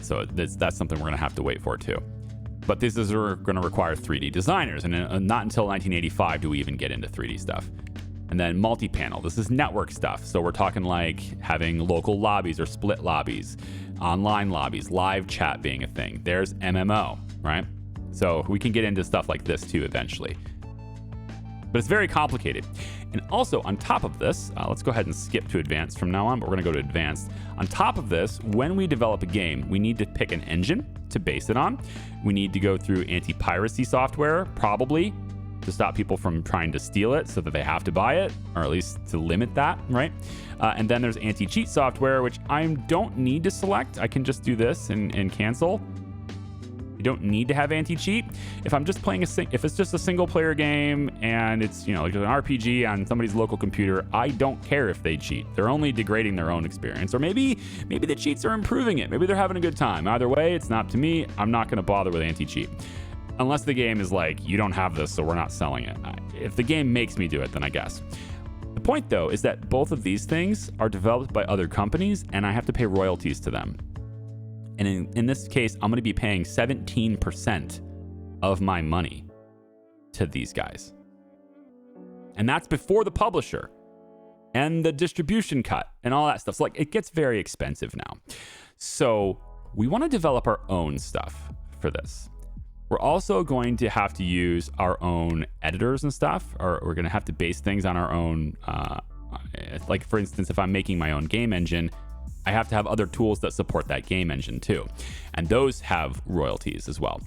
So that's something we're going to have to wait for too. But this is going to require 3D designers, and not until 1985 do we even get into 3D stuff. And then multi-panel, this is network stuff. So we're talking like having local lobbies or split lobbies, online lobbies, live chat being a thing. There's MMO, right? So we can get into stuff like this too eventually. But it's very complicated. And also on top of this, let's go ahead and skip to advanced from now on, but we're going to go to advanced. On top of this, when we develop a game, we need to pick an engine to base it on. We need to go through anti-piracy software, probably, to stop people from trying to steal it so that they have to buy it, or at least to limit that, right? And then there's anti-cheat software, which I don't need to select. I can just do this and cancel. You don't need to have anti-cheat. If I'm just playing if it's just a single player game and it's, like an RPG on somebody's local computer, I don't care if they cheat. They're only degrading their own experience. Or maybe the cheats are improving it. Maybe they're having a good time. Either way, it's not up to me. I'm not going to bother with anti-cheat. Unless the game is like, you don't have this, so we're not selling it. If the game makes me do it, then I guess. The point, though, is that both of these things are developed by other companies, and I have to pay royalties to them. And in this case, I'm going to be paying 17% of my money to these guys. And that's before the publisher and the distribution cut and all that stuff. So it gets very expensive now. So we want to develop our own stuff for this. We're also going to have to use our own editors and stuff, or we're going to have to base things on our own. Like, for instance, if I'm making my own game engine, I have to have other tools that support that game engine too. And those have royalties as well.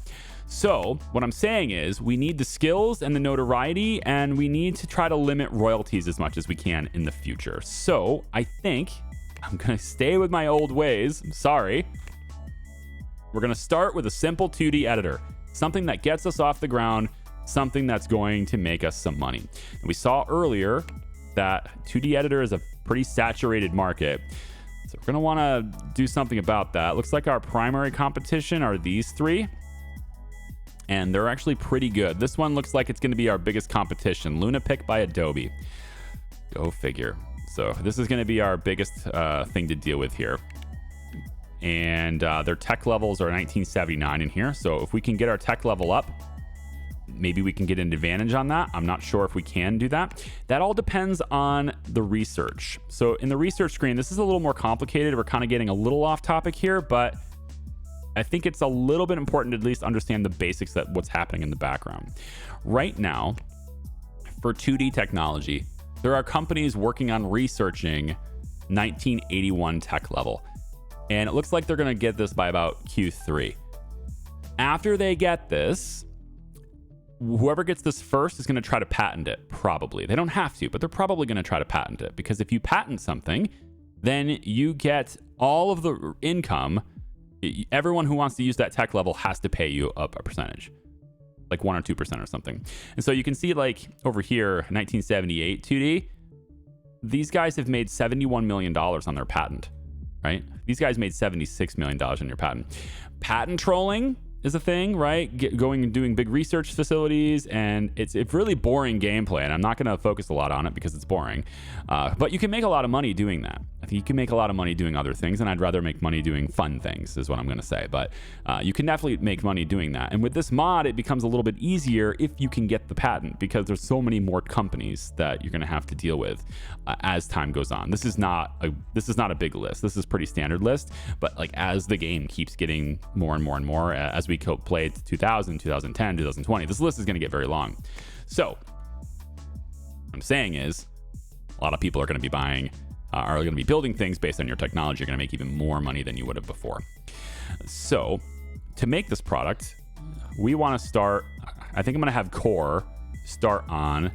So what I'm saying is we need the skills and the notoriety, and we need to try to limit royalties as much as we can in the future. So I think I'm going to stay with my old ways. I'm sorry. We're going to start with a simple 2D editor, something that gets us off the ground, something that's going to make us some money. And we saw earlier that 2D editor is a pretty saturated market. So we're going to want to do something about that. Looks like our primary competition are these three. And they're actually pretty good. This one looks like it's going to be our biggest competition. LunaPic by Adobe. Go figure. So this is going to be our biggest thing to deal with here. And their tech levels are 1979 in here. So if we can get our tech level up, maybe we can get an advantage on that. I'm not sure if we can do that. That all depends on the research. So in the research screen, this is a little more complicated. We're kind of getting a little off topic here, but I think it's a little bit important to at least understand the basics that what's happening in the background. Right now, for 2D technology, there are companies working on researching 1981 tech level. And it looks like they're going to get this by about Q3. After they get this, whoever gets this first is going to try to patent it, probably. They don't have to, but they're probably going to try to patent it. Because if you patent something, then you get all of the income. Everyone who wants to use that tech level has to pay you a percentage, like 1 or 2% or something. And so you can see, like over here, 1978 2D, these guys have made $71 million on their patent, right? These guys made $76 million on your patent. Patent trolling is a thing, right? Going and doing big research facilities, and it's really boring gameplay, and I'm not going to focus a lot on it because it's boring. But you can make a lot of money doing that. I think you can make a lot of money doing other things, and I'd rather make money doing fun things, is what I'm going to say. But you can definitely make money doing that. And with this mod, it becomes a little bit easier if you can get the patent, because there's so many more companies that you're going to have to deal with as time goes on. This is not a big list. This is pretty standard list. But like as the game keeps getting more and more and more, as we played 2000, 2010, 2020, this list is going to get very long. So what I'm saying is a lot of people are going to be buying, are going to be building things based on your technology. You're going to make even more money than you would have before. So to make this product, we want to start, I think I'm going to have Core start on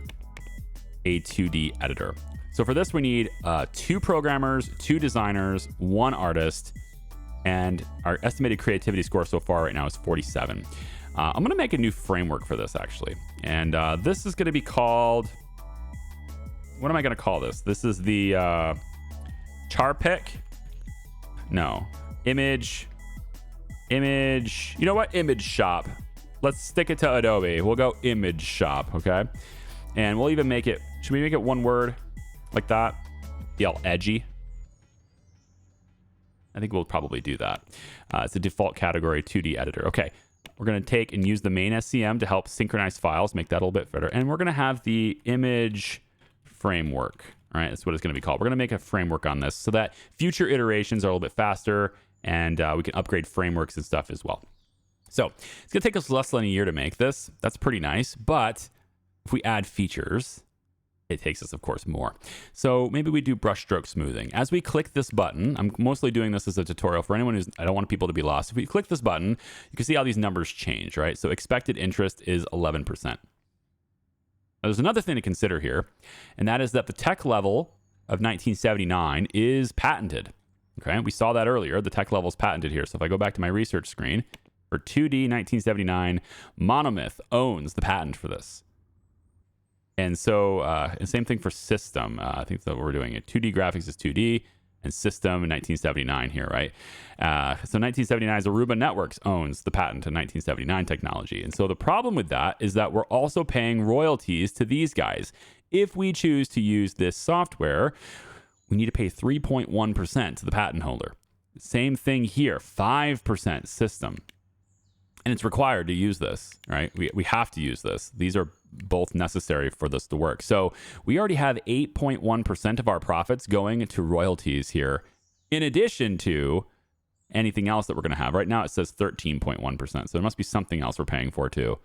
a 2D editor. So for this, we need 2 programmers, 2 designers, 1 artist, and our estimated creativity score so far right now is 47. I'm going to make a new framework for this, actually. And this is going to be called... What am I going to call this? This is the Charpic? No. Image. You know what? Image Shop. Let's stick it to Adobe. We'll go Image Shop, okay? And we'll even make it... Should we make it one word? Like that? Be all edgy. I think we'll probably do that. It's a default category 2D editor. Okay, we're going to take and use the main SCM to help synchronize files, make that a little bit better. And we're going to have the image framework. All right, that's what it's going to be called. We're going to make a framework on this so that future iterations are a little bit faster, and we can upgrade frameworks and stuff as well. So it's going to take us less than a year to make this. That's pretty nice. But if we add features, it takes us, of course, more. So maybe we do brushstroke smoothing. As we click this button, I'm mostly doing this as a tutorial for anyone I don't want people to be lost. If we click this button, you can see how these numbers change, right? So expected interest is 11%. Now, there's another thing to consider here, and that is that the tech level of 1979 is patented. Okay, we saw that earlier. The tech level is patented here. So if I go back to my research screen, for 2D 1979, Monomyth owns the patent for this. And so, and same thing for system. I think that we're doing it. 2D graphics is 2D, and system in 1979 here, right? So 1979 is Aruba Networks owns the patent to 1979 technology. And so the problem with that is that we're also paying royalties to these guys. If we choose to use this software, we need to pay 3.1% to the patent holder. Same thing here, 5% system. And it's required to use this, right? We have to use this. These are both necessary for this to work. So we already have 8.1% of our profits going to royalties here, in addition to anything else that we're going to have. Right now it says 13.1%. So there must be something else we're paying for too.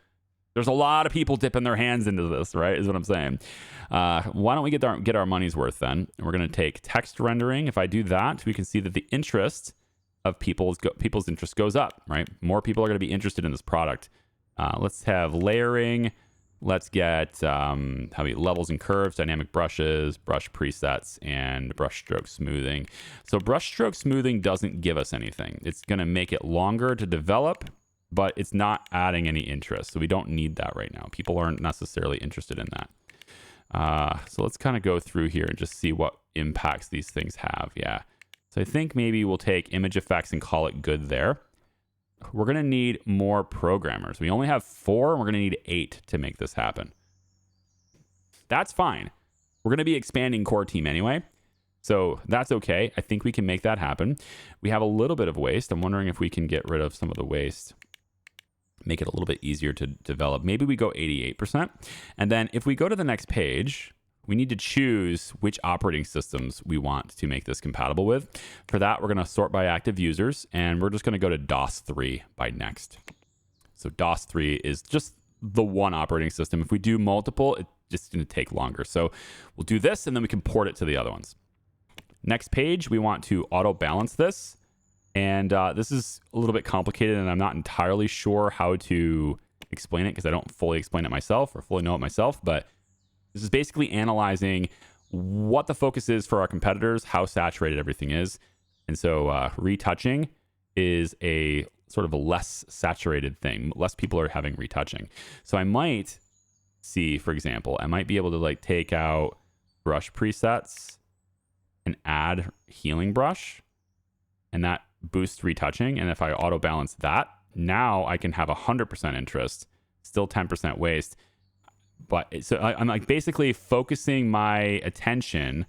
There's a lot of people dipping their hands into this, right? Is what I'm saying. Why don't we get our money's worth then? And we're going to take text rendering. If I do that, we can see that the interest of people's interest goes up, right? More people are going to be interested in this product. Let's have layering. Let's get levels and curves, dynamic brushes, brush presets, and brush stroke smoothing. So brush stroke smoothing doesn't give us anything. It's going to make it longer to develop, but it's not adding any interest. So we don't need that right now. People aren't necessarily interested in that. So let's kind of go through here and just see what impacts these things have. Yeah. So I think maybe we'll take image effects and call it good there. We're going to need more programmers. We only have 4, and we're going to need 8 to make this happen. That's fine. We're going to be expanding core team anyway, so that's okay. I think we can make that happen. We have a little bit of waste. I'm wondering if we can get rid of some of the waste, make it a little bit easier to develop. Maybe we go 88%. And then if we go to the next page, we need to choose which operating systems we want to make this compatible with. For that, we're going to sort by active users, and we're just going to go to DOS 3 by next. So DOS 3 is just the one operating system. If we do multiple, it's just going to take longer. So we'll do this, and then we can port it to the other ones. Next page, we want to auto balance this. And this is a little bit complicated, and I'm not entirely sure how to explain it because I don't fully explain it myself or fully know it myself. But this is basically analyzing what the focus is for our competitors, how saturated everything is. And so retouching is a sort of a less saturated thing. Less people are having retouching. So I might see, for example, I might be able to like take out brush presets and add healing brush, and that boosts retouching. And if I auto balance that, now I can have 100% interest, still 10% waste. But so I'm like basically focusing my attention,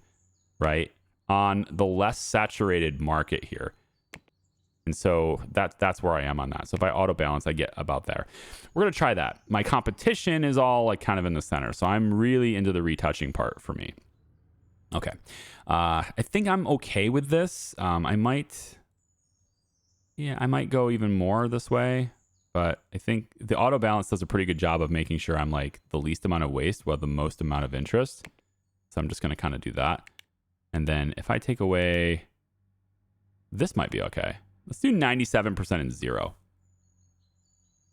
right, on the less saturated market here. And so that's where I am on that. So if I auto balance, I get about there. We're going to try that. My competition is all like kind of in the center. So I'm really into the retouching part for me. Okay. I think I'm okay with this. I might go even more this way, but I think the auto balance does a pretty good job of making sure I'm like the least amount of waste while the most amount of interest. So I'm just going to kind of do that. And then if I take away, this might be okay. Let's do 97% and 0.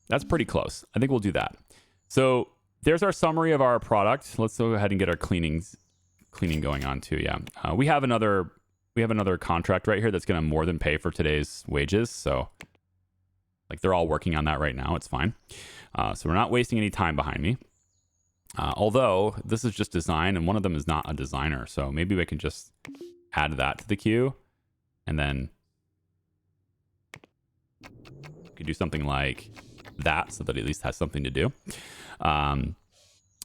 That's pretty close. I think we'll do that. So there's our summary of our product. Let's go ahead and get our cleaning going on too. Yeah, we have another contract right here that's going to more than pay for today's wages. So like they're all working on that right now. It's fine. So we're not wasting any time behind me. Although this is just design and one of them is not a designer. So maybe we can just add that to the queue and then we could do something like that so that it at least has something to do.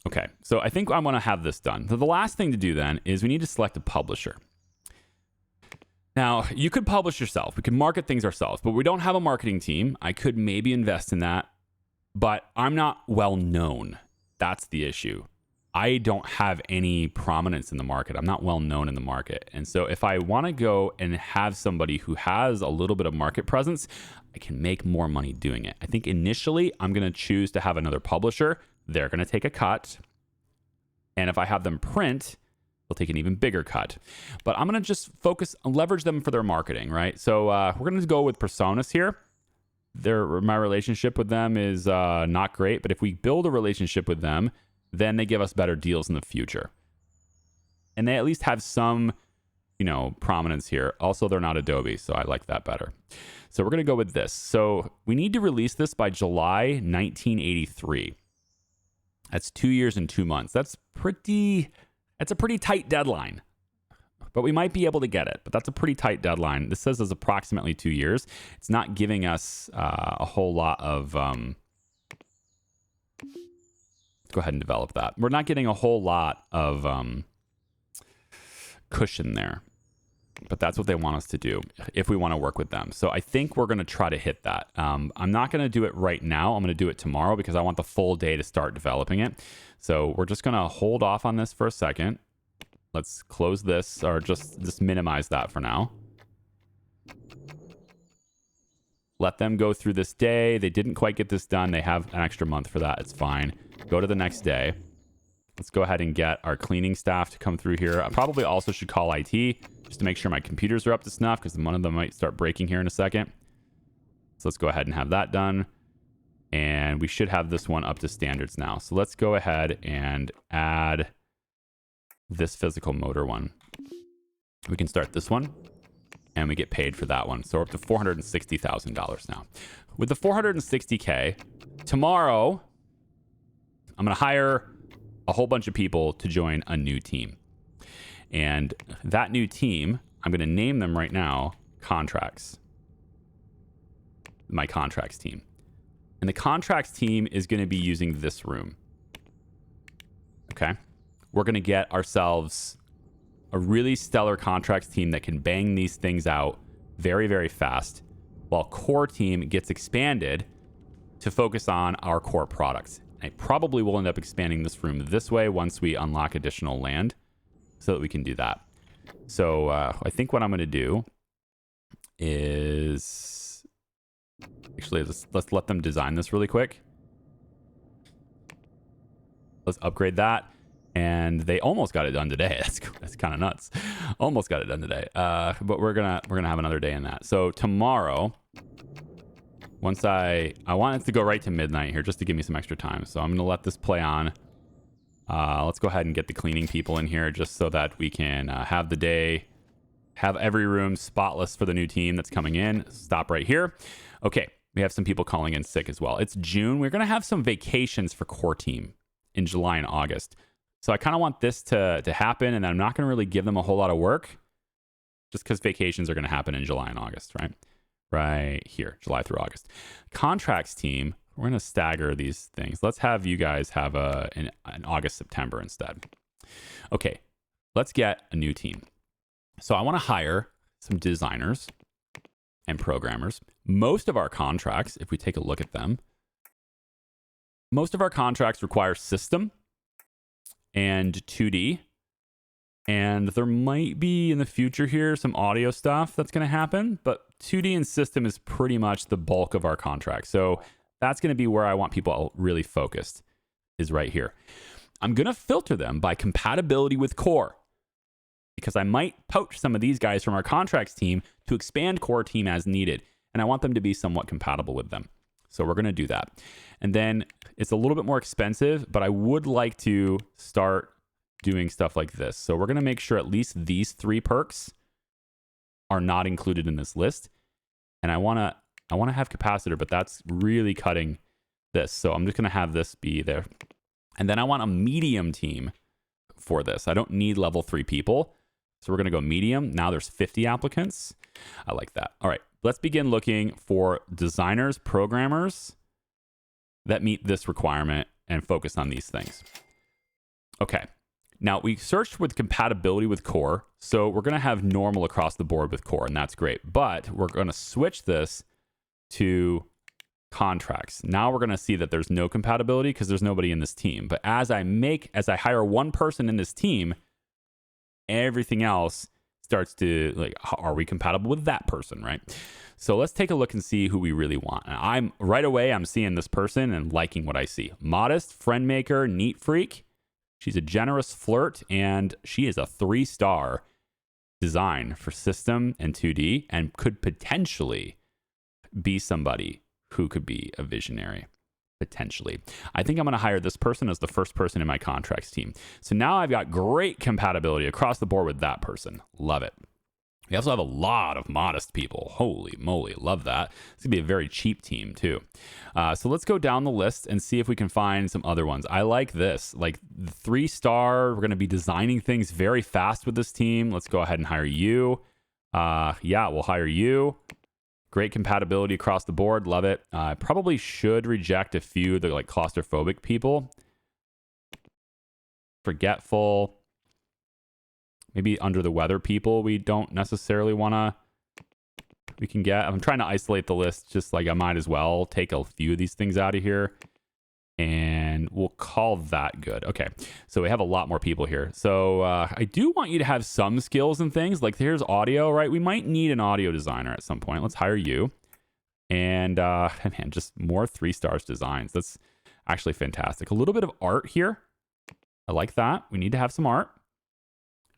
Okay, so I think I'm going to have this done. So the last thing to do then is we need to select a publisher. Now, you could publish yourself. We could market things ourselves, but we don't have a marketing team. I could maybe invest in that, but I'm not well known. That's the issue. I don't have any prominence in the market. I'm not well known in the market. And so if I want to go and have somebody who has a little bit of market presence, I can make more money doing it. I think initially I'm going to choose to have another publisher. They're going to take a cut. And if I have them print, they'll take an even bigger cut. But I'm going to just focus and leverage them for their marketing, right? So we're going to go with Personas here. My relationship with them is not great. But if we build a relationship with them, then they give us better deals in the future. And they at least have some, prominence here. Also, they're not Adobe, so I like that better. So we're going to go with this. So we need to release this by July 1983. That's 2 years and 2 months. That's a pretty tight deadline. But we might be able to get it. But that's a pretty tight deadline. This says it's approximately 2 years. It's not giving us a whole lot of... go ahead and develop that. We're not getting a whole lot of cushion there. But that's what they want us to do if we want to work with them. So I think we're going to try to hit that. I'm not going to do it right now. I'm going to do it tomorrow because I want the full day to start developing it. So we're just going to hold off on this for a second. Let's close this or just minimize that for now. Let them go through this day. They didn't quite get this done. They have an extra month for that. It's fine. Go to the next day. Let's go ahead and get our cleaning staff to come through here. I probably also should call IT just to make sure my computers are up to snuff because one of them might start breaking here in a second. So let's go ahead and have that done. And we should have this one up to standards now. So let's go ahead and add this physical motor one. We can start this one and we get paid for that one. So we're up to $460,000 now. With the 460K, tomorrow, I'm going to hire a whole bunch of people to join a new team. And that new team, I'm going to name them right now contracts. My contracts team. And the contracts team is going to be using this room. Okay. We're going to get ourselves a really stellar contracts team that can bang these things out very, very fast, while core team gets expanded to focus on our core products. I probably will end up expanding this room this way once we unlock additional land so that we can do that. So I think what I'm going to do is actually let's let them design this really quick. Let's upgrade that. And they almost got it done today. That's kind of nuts. Almost got it done today. But we're gonna have another day in that. So tomorrow, once I want it to go right to midnight here just to give me some extra time. So I'm gonna let this play on. Let's go ahead and get the cleaning people in here just so that we can have the day, have every room spotless for the new team that's coming in. Stop right here. Okay, we have some people calling in sick as well. It's June. We're gonna have some vacations for core team in July and August. So I kind of want this to happen, and I'm not going to really give them a whole lot of work just because vacations are going to happen in July and August, right? Right here, July through August. Contracts team, we're going to stagger these things. Let's have you guys have an August, September instead. Okay, let's get a new team. So I want to hire some designers and programmers. Most of our contracts, if we take a look at them, most of our contracts require system and 2D, and there might be in the future here some audio stuff that's going to happen, but 2D and system is pretty much the bulk of our contract. So that's going to be where I want people really focused, is right here. I'm going to filter them by compatibility with core, because I might poach some of these guys from our contracts team to expand core team as needed, and I want them to be somewhat compatible with them. So we're going to do that. And then it's a little bit more expensive, but I would like to start doing stuff like this. So we're going to make sure at least these 3 perks are not included in this list. And I want to have capacitor, but that's really cutting this. So I'm just going to have this be there. And then I want a medium team for this. I don't need level 3 people. So we're going to go medium. Now there's 50 applicants. I like that. All right. Let's begin looking for designers, programmers that meet this requirement and focus on these things. Okay. Now we searched with compatibility with core. So we're going to have normal across the board with core, and that's great. But we're going to switch this to contracts. Now we're going to see that there's no compatibility because there's nobody in this team. But as I hire one person in this team, everything else starts to, like, are we compatible with that person, right? So let's take a look and see who we really want. And I'm seeing this person and liking what I see. Modest, friend maker, neat freak. She's a generous flirt, and she is a 3-star design for system and 2D, and could potentially be somebody who could be a visionary. Potentially. I think I'm going to hire this person as the first person in my contracts team. So now I've got great compatibility across the board with that person. Love it. We also have a lot of modest people. Holy moly, love that. It's going to be a very cheap team too. So let's go down the list and see if we can find some other ones. I like this, like 3-star. We're going to be designing things very fast with this team. Let's go ahead and hire you. Yeah, we'll hire you. Great compatibility across the board. Love it. I probably should reject a few of the like claustrophobic people. Forgetful. Maybe under the weather people we don't necessarily want to. We can get. I'm trying to isolate the list, just like I might as well take a few of these things out of here. And we'll call that good. Okay, so we have a lot more people here. So I do want you to have some skills and things. Like here's audio, right? We might need an audio designer at some point. Let's hire you. And man, just more 3-stars designs. That's actually fantastic. A little bit of art here. I like that. We need to have some art.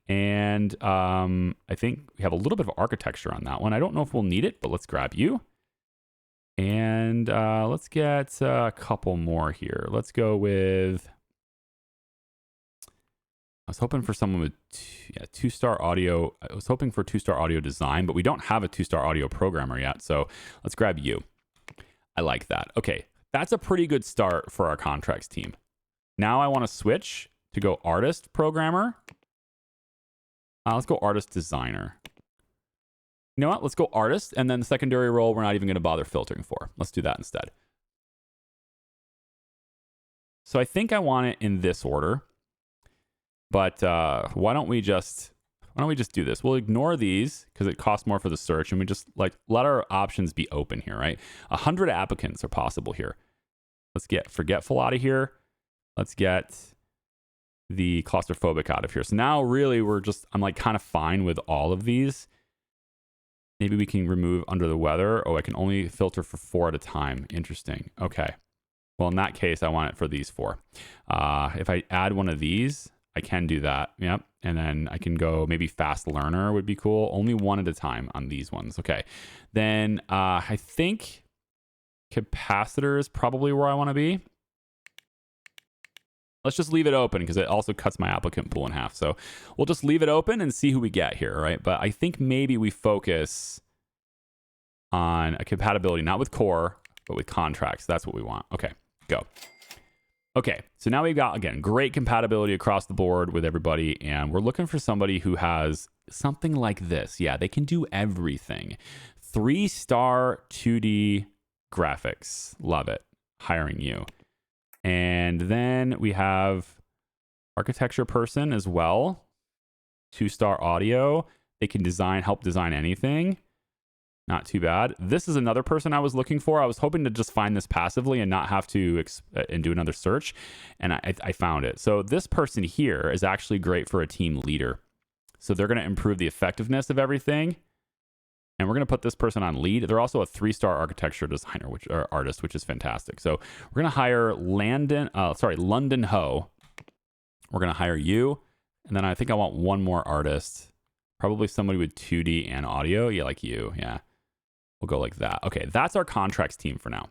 And I think we have a little bit of architecture on that one. I don't know if we'll need it, but let's grab you. And let's get a couple more here. Let's go with, I was hoping for someone with 2-star audio. I was hoping for 2-star audio design, but we don't have a 2-star audio programmer yet. So let's grab you. I like that. Okay, that's a pretty good start for our contracts team. Now I want to switch to go artist programmer. Let's go artist designer. You know what? Let's go artist, and then the secondary role we're not even going to bother filtering for. Let's do that instead. So I think I want it in this order, but why don't we just do this? We'll ignore these because it costs more for the search, and we just like let our options be open here, right? 100 applicants are possible here. Let's get forgetful out of here. Let's get the claustrophobic out of here. So now really I'm like kind of fine with all of these. Maybe we can remove under the weather. Oh, I can only filter for 4 at a time. Interesting. Okay. Well, in that case, I want it for these 4. If I add one of these, I can do that. Yep. And then I can go maybe fast learner would be cool. Only 1 at a time on these ones. Okay. Then I think capacitor is probably where I want to be. Let's just leave it open because it also cuts my applicant pool in half. So we'll just leave it open and see who we get here, right? But I think maybe we focus on a compatibility, not with core, but with contracts. That's what we want. Okay, go. Okay, so now we've got, again, great compatibility across the board with everybody. And we're looking for somebody who has something like this. Yeah, they can do everything. 3-star 2D graphics. Love it. Hiring you. And then we have architecture person as well. 2-star audio. They can help design anything. Not too bad. This is another person I was looking for. I was hoping to just find this passively and not have to and do another search. And I found it. So this person here is actually great for a team leader. So they're going to improve the effectiveness of everything. And we're going to put this person on lead. They're also a 3-star architecture designer, or artist, which is fantastic. So we're going to hire London Ho. We're going to hire you. And then I think I want one more artist, probably somebody with 2D and audio. Yeah, like you. Yeah. We'll go like that. Okay, that's our contracts team for now.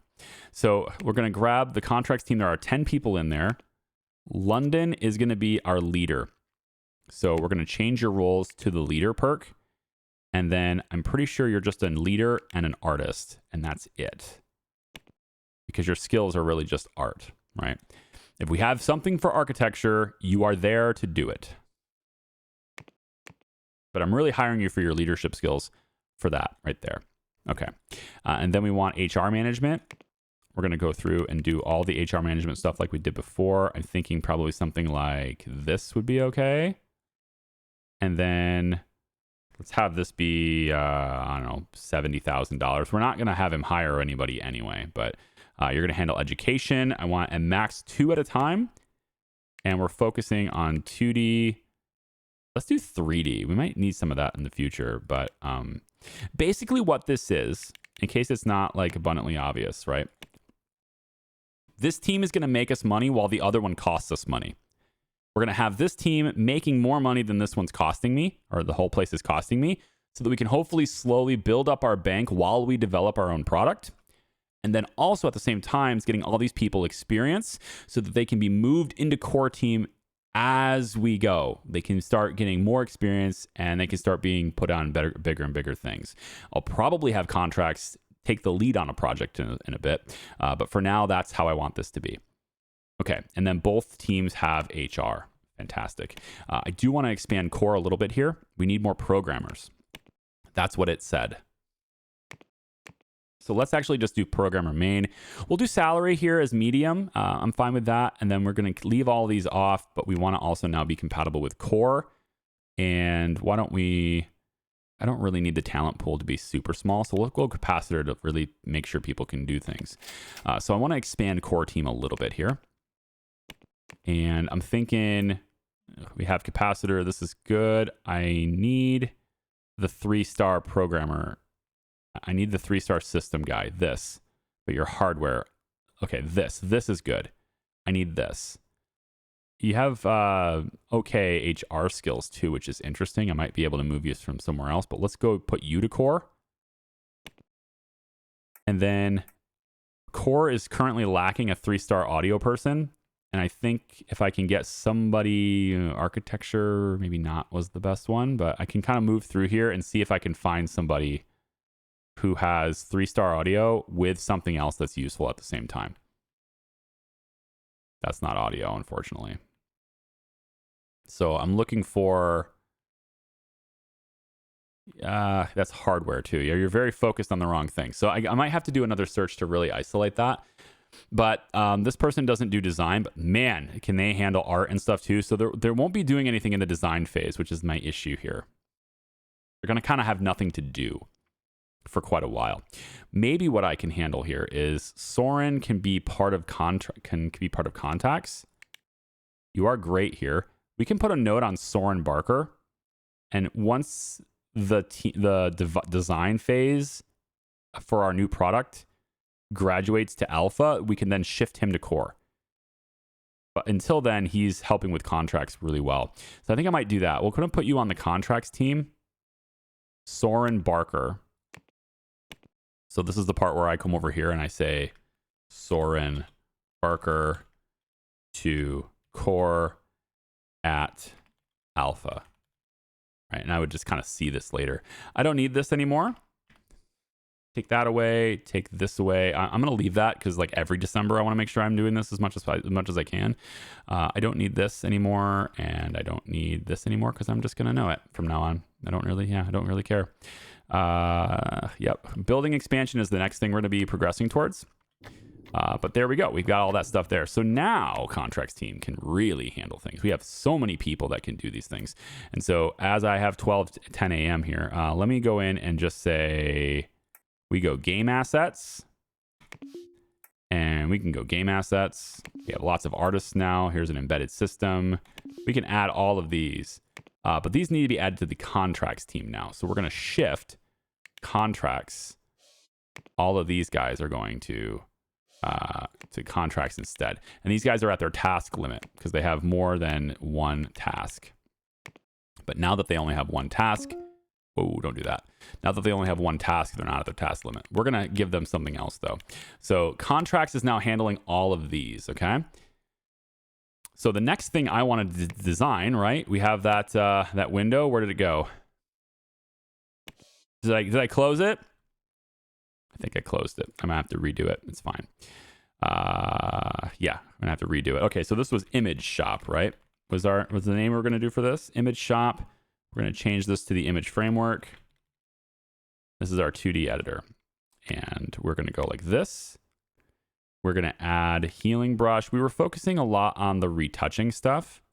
So we're going to grab the contracts team. There are 10 people in there. London is going to be our leader. So we're going to change your roles to the leader perk. And then I'm pretty sure you're just a leader and an artist, and that's it. Because your skills are really just art, right? If we have something for architecture, you are there to do it. But I'm really hiring you for your leadership skills for that right there. Okay. And then we want HR management. We're going to go through and do all the HR management stuff like we did before. I'm thinking probably something like this would be okay. And then let's have this be, I don't know, $70,000. We're not going to have him hire anybody anyway, but you're going to handle education. I want a max 2 at a time. And we're focusing on 2D. Let's do 3D. We might need some of that in the future. But basically what this is, in case it's not like abundantly obvious, right? This team is going to make us money while the other one costs us money. We're going to have this team making more money than this one's costing me, or the whole place is costing me, so that we can hopefully slowly build up our bank while we develop our own product. And then also at the same time, getting all these people experience so that they can be moved into core team as we go. They can start getting more experience and they can start being put on bigger and bigger things. I'll probably have contracts take the lead on a project in a bit. But for now, that's how I want this to be. Okay, and then both teams have HR. Fantastic. I do want to expand core a little bit here. We need more programmers. That's what it said. So let's actually just do programmer main. We'll do salary here as medium. I'm fine with that. And then we're going to leave all these off, but we want to also now be compatible with core. And why don't we... I don't really need the talent pool to be super small, so we'll go capacitor to really make sure people can do things. So I want to expand core team a little bit here. And I'm thinking we have capacitor. This is good. I need the 3-star programmer. I need the 3-star system guy, this. But your hardware, okay, this is good. I need this. You have okay HR skills too, which is interesting. I might be able to move you from somewhere else, but let's go put you to core. And then core is currently lacking a 3-star audio person. And I think if I can get somebody, architecture maybe not was the best one, but I can kind of move through here and see if I can find somebody who has 3-star audio with something else that's useful at the same time. That's not audio, unfortunately. So I'm looking for... that's hardware too. You're very focused on the wrong thing. So I might have to do another search to really isolate that. But this person doesn't do design, but man, can they handle art and stuff too. So there won't be doing anything in the design phase, which is my issue here. They're going to kind of have nothing to do. for quite a while. Maybe what I can handle here is Soren can be part of contacts. You are great here. We can put a note on Soren Barker, and once the design phase for our new product graduates to alpha, we can then shift him to core. But until then, he's helping with contracts really well. So I think I might do that. We're going to put you on the contracts team, Soren Barker. So this is the part where I come over here and I say Soren Barker to core at alpha. Right? And I would just kind of see this later. I don't need this anymore. Take that away, take this away. I'm going to leave that because like every December, I want to make sure I'm doing this as much as I can. I don't need this anymore, and I don't need this anymore because I'm just going to know it from now on. I don't really care. Yep. Building expansion is the next thing we're going to be progressing towards. But there we go. We've got all that stuff there. So now contracts team can really handle things. We have so many people that can do these things. And so as I have 12 to 10 a.m. here, let me go in and just say, we go game assets, and we can go game assets. We have lots of artists now. Here's an embedded system. We can add all of these, but these need to be added to the contracts team now. So we're going to shift contracts. All of these guys are going to contracts instead. And these guys are at their task limit because they have more than one task. But now that they only have one task, oh, don't do that. Now that they only have one task, they're not at their task limit. We're going to give them something else, though. So contracts is now handling all of these, okay? So the next thing I want to design, right? We have that that window. Where did it go? Did I close it? I think I closed it. I'm going to have to redo it. It's fine. Yeah, I'm going to have to redo it. Okay, so this was image shop, right? Was the name we're going to do for this? Image shop. We're going to change this to the image framework. This is our 2D editor. And we're going to go like this. We're going to add healing brush. We were focusing a lot on the retouching stuff.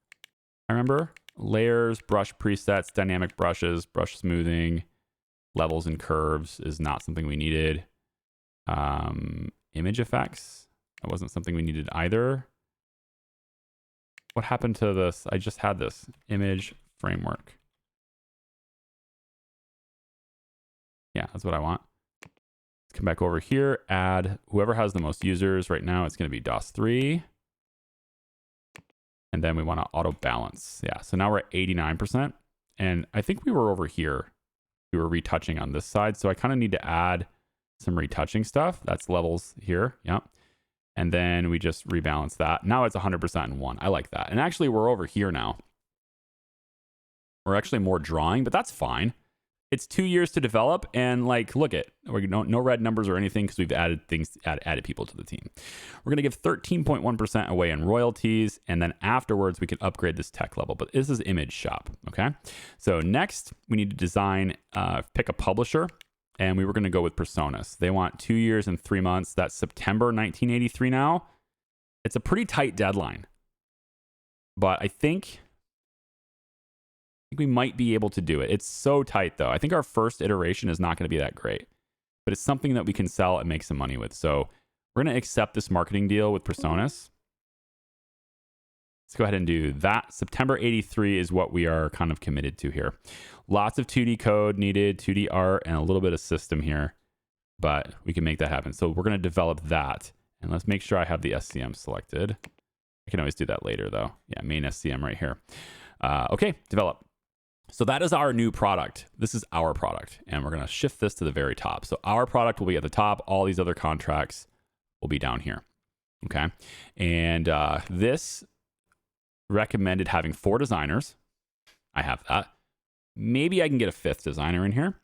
I remember layers, brush presets, dynamic brushes, brush smoothing, levels and curves is not something we needed. Image effects, that wasn't something we needed either. What happened to this? I just had this image framework. Yeah, that's what I want. Let's come back over here, add whoever has the most users. Right now, it's going to be DOS3. And then we want to auto balance. Yeah, so now we're at 89%. And I think we were over here. We were retouching on this side. So I kind of need to add some retouching stuff. That's levels here. Yep. And then we just rebalance that. Now it's 100% in one. I like that. And actually, we're over here now. We're actually more drawing, but that's fine. It's 2 years to develop, and like, look at, no red numbers or anything because we've added things, added people to the team. We're going to give 13.1% away in royalties, and then afterwards we can upgrade this tech level. But this is image shop, okay? So next we need to design, pick a publisher, and we were going to go with Personas. They want 2 years and 3 months. That's September 1983 now. It's a pretty tight deadline, but I think we might be able to do it. It's so tight, though. I think our first iteration is not going to be that great, but it's something that we can sell and make some money with. So we're going to accept this marketing deal with Personas. Let's go ahead and do that. September 83 is what we are kind of committed to here. Lots of 2D code needed, 2D art, and a little bit of system here, but we can make that happen. So we're going to develop that. And let's make sure I have the SCM selected. I can always do that later, though. Yeah, main SCM right here. Okay, develop. So that is our new product. This is our product, and we're going to shift this to the very top. So our product will be at the top. All these other contracts will be down here. Okay. And this recommended having 4 designers. I have that. Maybe I can get a 5th designer in here.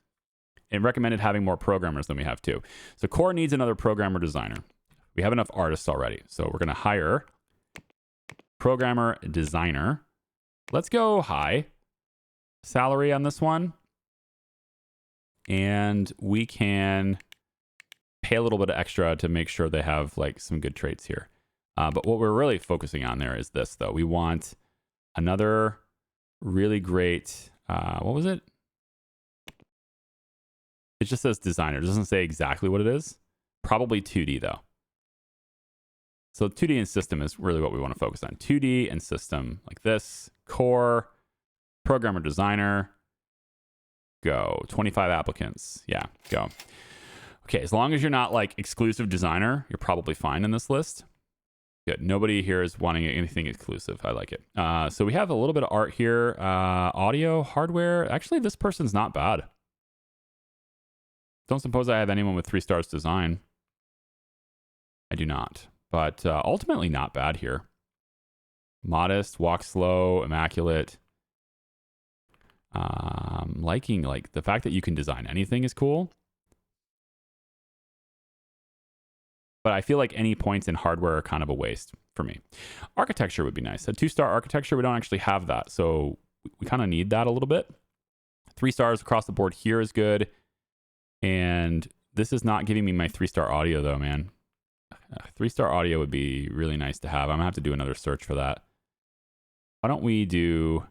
It recommended having more programmers than we have too. So core needs another programmer designer. We have enough artists already. So we're going to hire programmer designer. Let's go high salary on this one. And we can pay a little bit of extra to make sure they have like some good traits here. But what we're really focusing on there is this, though. We want another really great, what was it? It just says designer. It doesn't say exactly what it is. Probably 2D though. So 2D and system is really what we want to focus on. 2D and system like this. Core, programmer, designer. Go. 25 applicants. Yeah, go. Okay, as long as you're not like exclusive designer, you're probably fine in this list. Good. Nobody here is wanting anything exclusive. I like it. So we have a little bit of art here. Audio, hardware. Actually, this person's not bad. Don't suppose I have anyone with 3 stars design. I do not. But ultimately not bad here. Modest, walk slow, immaculate. Liking like the fact that you can design anything is cool. But I feel like any points in hardware are kind of a waste for me. Architecture would be nice. A 2-star architecture, we don't actually have that. So we kind of need that a little bit. 3 stars across the board here is good. And this is not giving me my 3-star audio though, man. 3-star audio would be really nice to have. I'm gonna have to do another search for that. Why don't we do...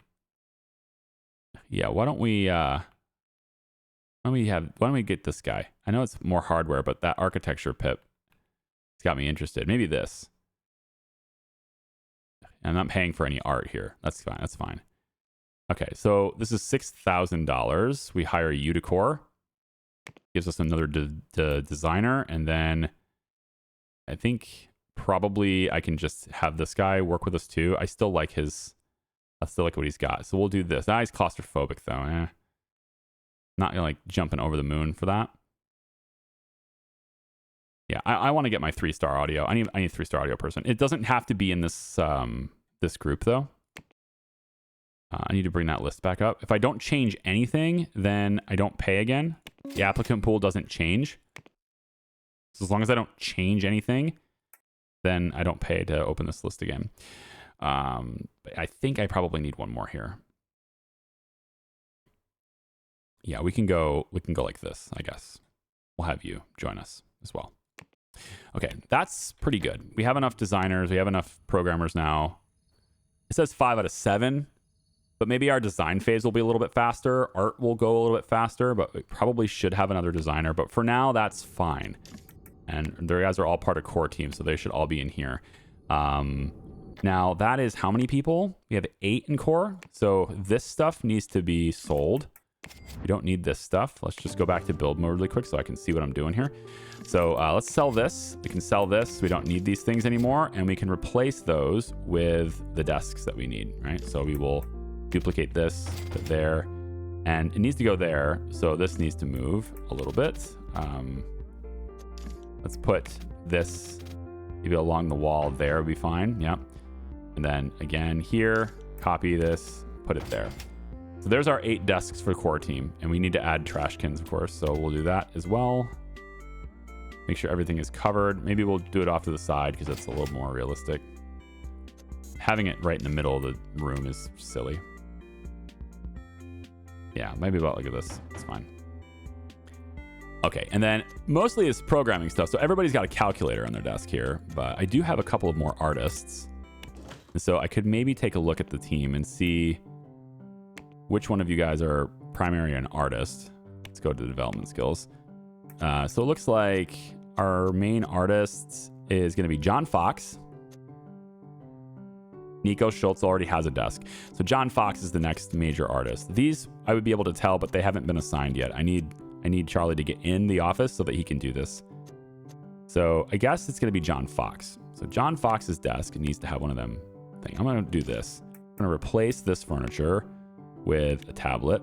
Yeah, why don't we get this guy? I know it's more hardware, but that architecture pip, it's got me interested. Maybe this. I'm not paying for any art here. That's fine. That's fine. Okay, so this is $6,000. We hire Udecor. Gives us another designer, and then I think probably I can just have this guy work with us too. I still like what he's got. So we'll do this. He's claustrophobic though. Not gonna like jumping over the moon for that. Yeah, I want to get my 3-star audio. I need a 3-star audio person. It doesn't have to be in this this group though. I need to bring that list back up. If I don't change anything, then I don't pay again. The applicant pool doesn't change. So as long as I don't change anything, then I don't pay to open this list again. I think I probably need one more here. Yeah, we can go like this, I guess. We'll have you join us as well. Okay, that's pretty good. We have enough designers. We have enough programmers now. It says 5 out of 7, but maybe our design phase will be a little bit faster. Art will go a little bit faster, but we probably should have another designer. But for now, that's fine. And their guys are all part of core team, so they should all be in here. Now, that is how many people? We have 8 in core. So this stuff needs to be sold. We don't need this stuff. Let's just go back to build mode really quick so I can see what I'm doing here. So let's sell this. We can sell this. We don't need these things anymore. And we can replace those with the desks that we need, right? So we will duplicate this, put there. And it needs to go there. So this needs to move a little bit. Let's put this maybe along the wall there would be fine. Yep. And then again here, copy this, put it there. So there's our 8 desks for the core team. And we need to add trash cans, of course. So we'll do that as well. Make sure everything is covered. Maybe we'll do it off to the side because it's a little more realistic. Having it right in the middle of the room is silly. Yeah, maybe about like this. It's fine. Okay, and then mostly it's programming stuff. So everybody's got a calculator on their desk here, but I do have a couple of more artists. And so I could maybe take a look at the team and see which one of you guys are primary and artist. Let's go to the development skills. So it looks like our main artist is going to be John Fox. Nico Schultz already has a desk. So John Fox is the next major artist. These I would be able to tell, but they haven't been assigned yet. I need Charlie to get in the office so that he can do this. So I guess it's going to be John Fox. So John Fox's desk needs to have one of them things. I'm going to do this. I'm going to replace this furniture with a tablet.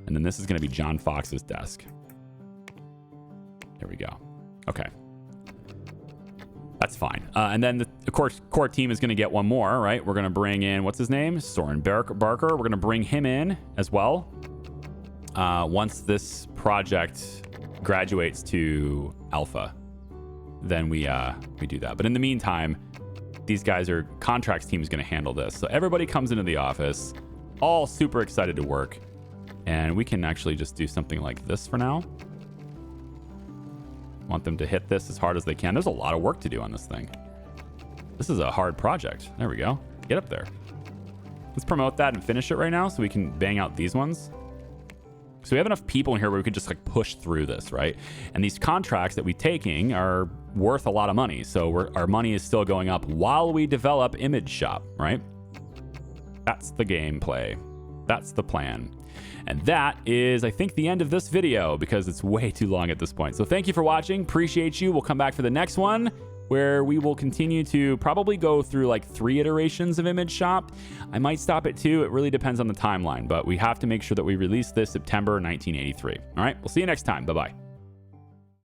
And then this is going to be John Fox's desk. There we go. Okay. That's fine. And then the core team is going to get one more, right? We're going to bring in, what's his name? Soren Barker. We're going to bring him in as well. Once this project graduates to alpha, then we do that. But in the meantime, these guys are contracts team is going to handle this. So everybody comes into the office, all super excited to work. And we can actually just do something like this for now. Want them to hit this as hard as they can. There's a lot of work to do on this thing. This is a hard project. There we go. Get up there. Let's promote that and finish it right now so we can bang out these ones. So we have enough people in here where we could just like push through this, right? And these contracts that we're taking are worth a lot of money. So our money is still going up while we develop Image Shop, right? That's the gameplay. That's the plan. And that is, I think, the end of this video because it's way too long at this point. So thank you for watching. Appreciate you. We'll come back for the next one where we will continue to probably go through like 3 iterations of Image Shop. I might stop at 2. It really depends on the timeline, but we have to make sure that we release this September 1983. All right, we'll see you next time. Bye-bye.